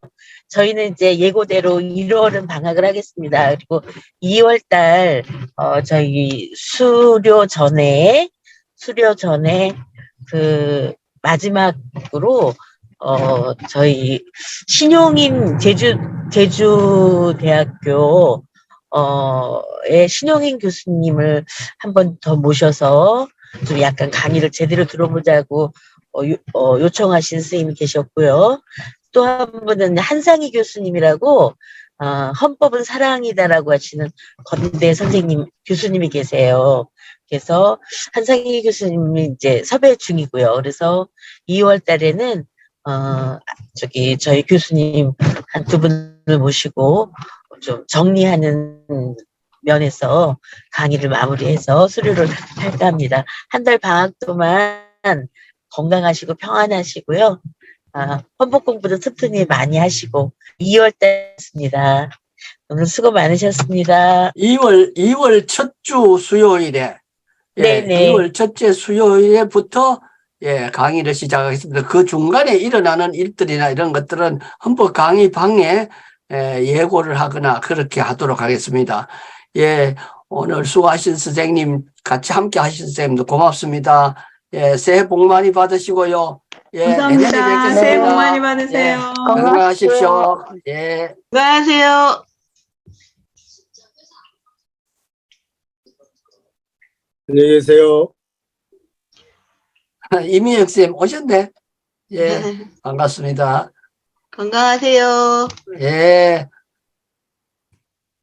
저희는 이제 예고대로 1월은 방학을 하겠습니다. 그리고 2월 달 저희 수료 전에 마지막으로 저희 신용인 제주대학교 신용인 교수님을 한 번 더 모셔서 좀 약간 강의를 제대로 들어보자고 요청하신 선생님이 계셨고요. 또 한 분은 한상희 교수님이라고 헌법은 사랑이다라고 하시는 건대 교수님이 계세요. 그래서 한상희 교수님이 이제 섭외 중이고요. 그래서 2월 달에는 저희 교수님 한 두 분을 모시고 좀 정리하는 면에서 강의를 마무리해서 수료를 할까 합니다. 한 달 방학 동안 건강하시고 평안하시고요. 헌법 공부도 틈틈이 많이 하시고 2월 달이었습니다. 오늘 수고 많으셨습니다. 2월 첫 주 수요일에, 예, 네네. 2월 첫째 수요일에부터 예, 강의를 시작하겠습니다. 그 중간에 일어나는 일들이나 이런 것들은 헌법 강의 방에 예고를 하거나 그렇게 하도록 하겠습니다. 예, 오늘 수고하신 선생님, 같이 함께 하신 선생님도 고맙습니다. 예, 새해 복 많이 받으시고요. 예, 내년에 감사합니다. 뵙겠습니다. 새해 복 많이 받으세요. 예, 건강하십시오. 예. 수고하세요. 안녕히 계세요. 이민혁 쌤 오셨네. 예, 반갑습니다. 건강하세요. 예.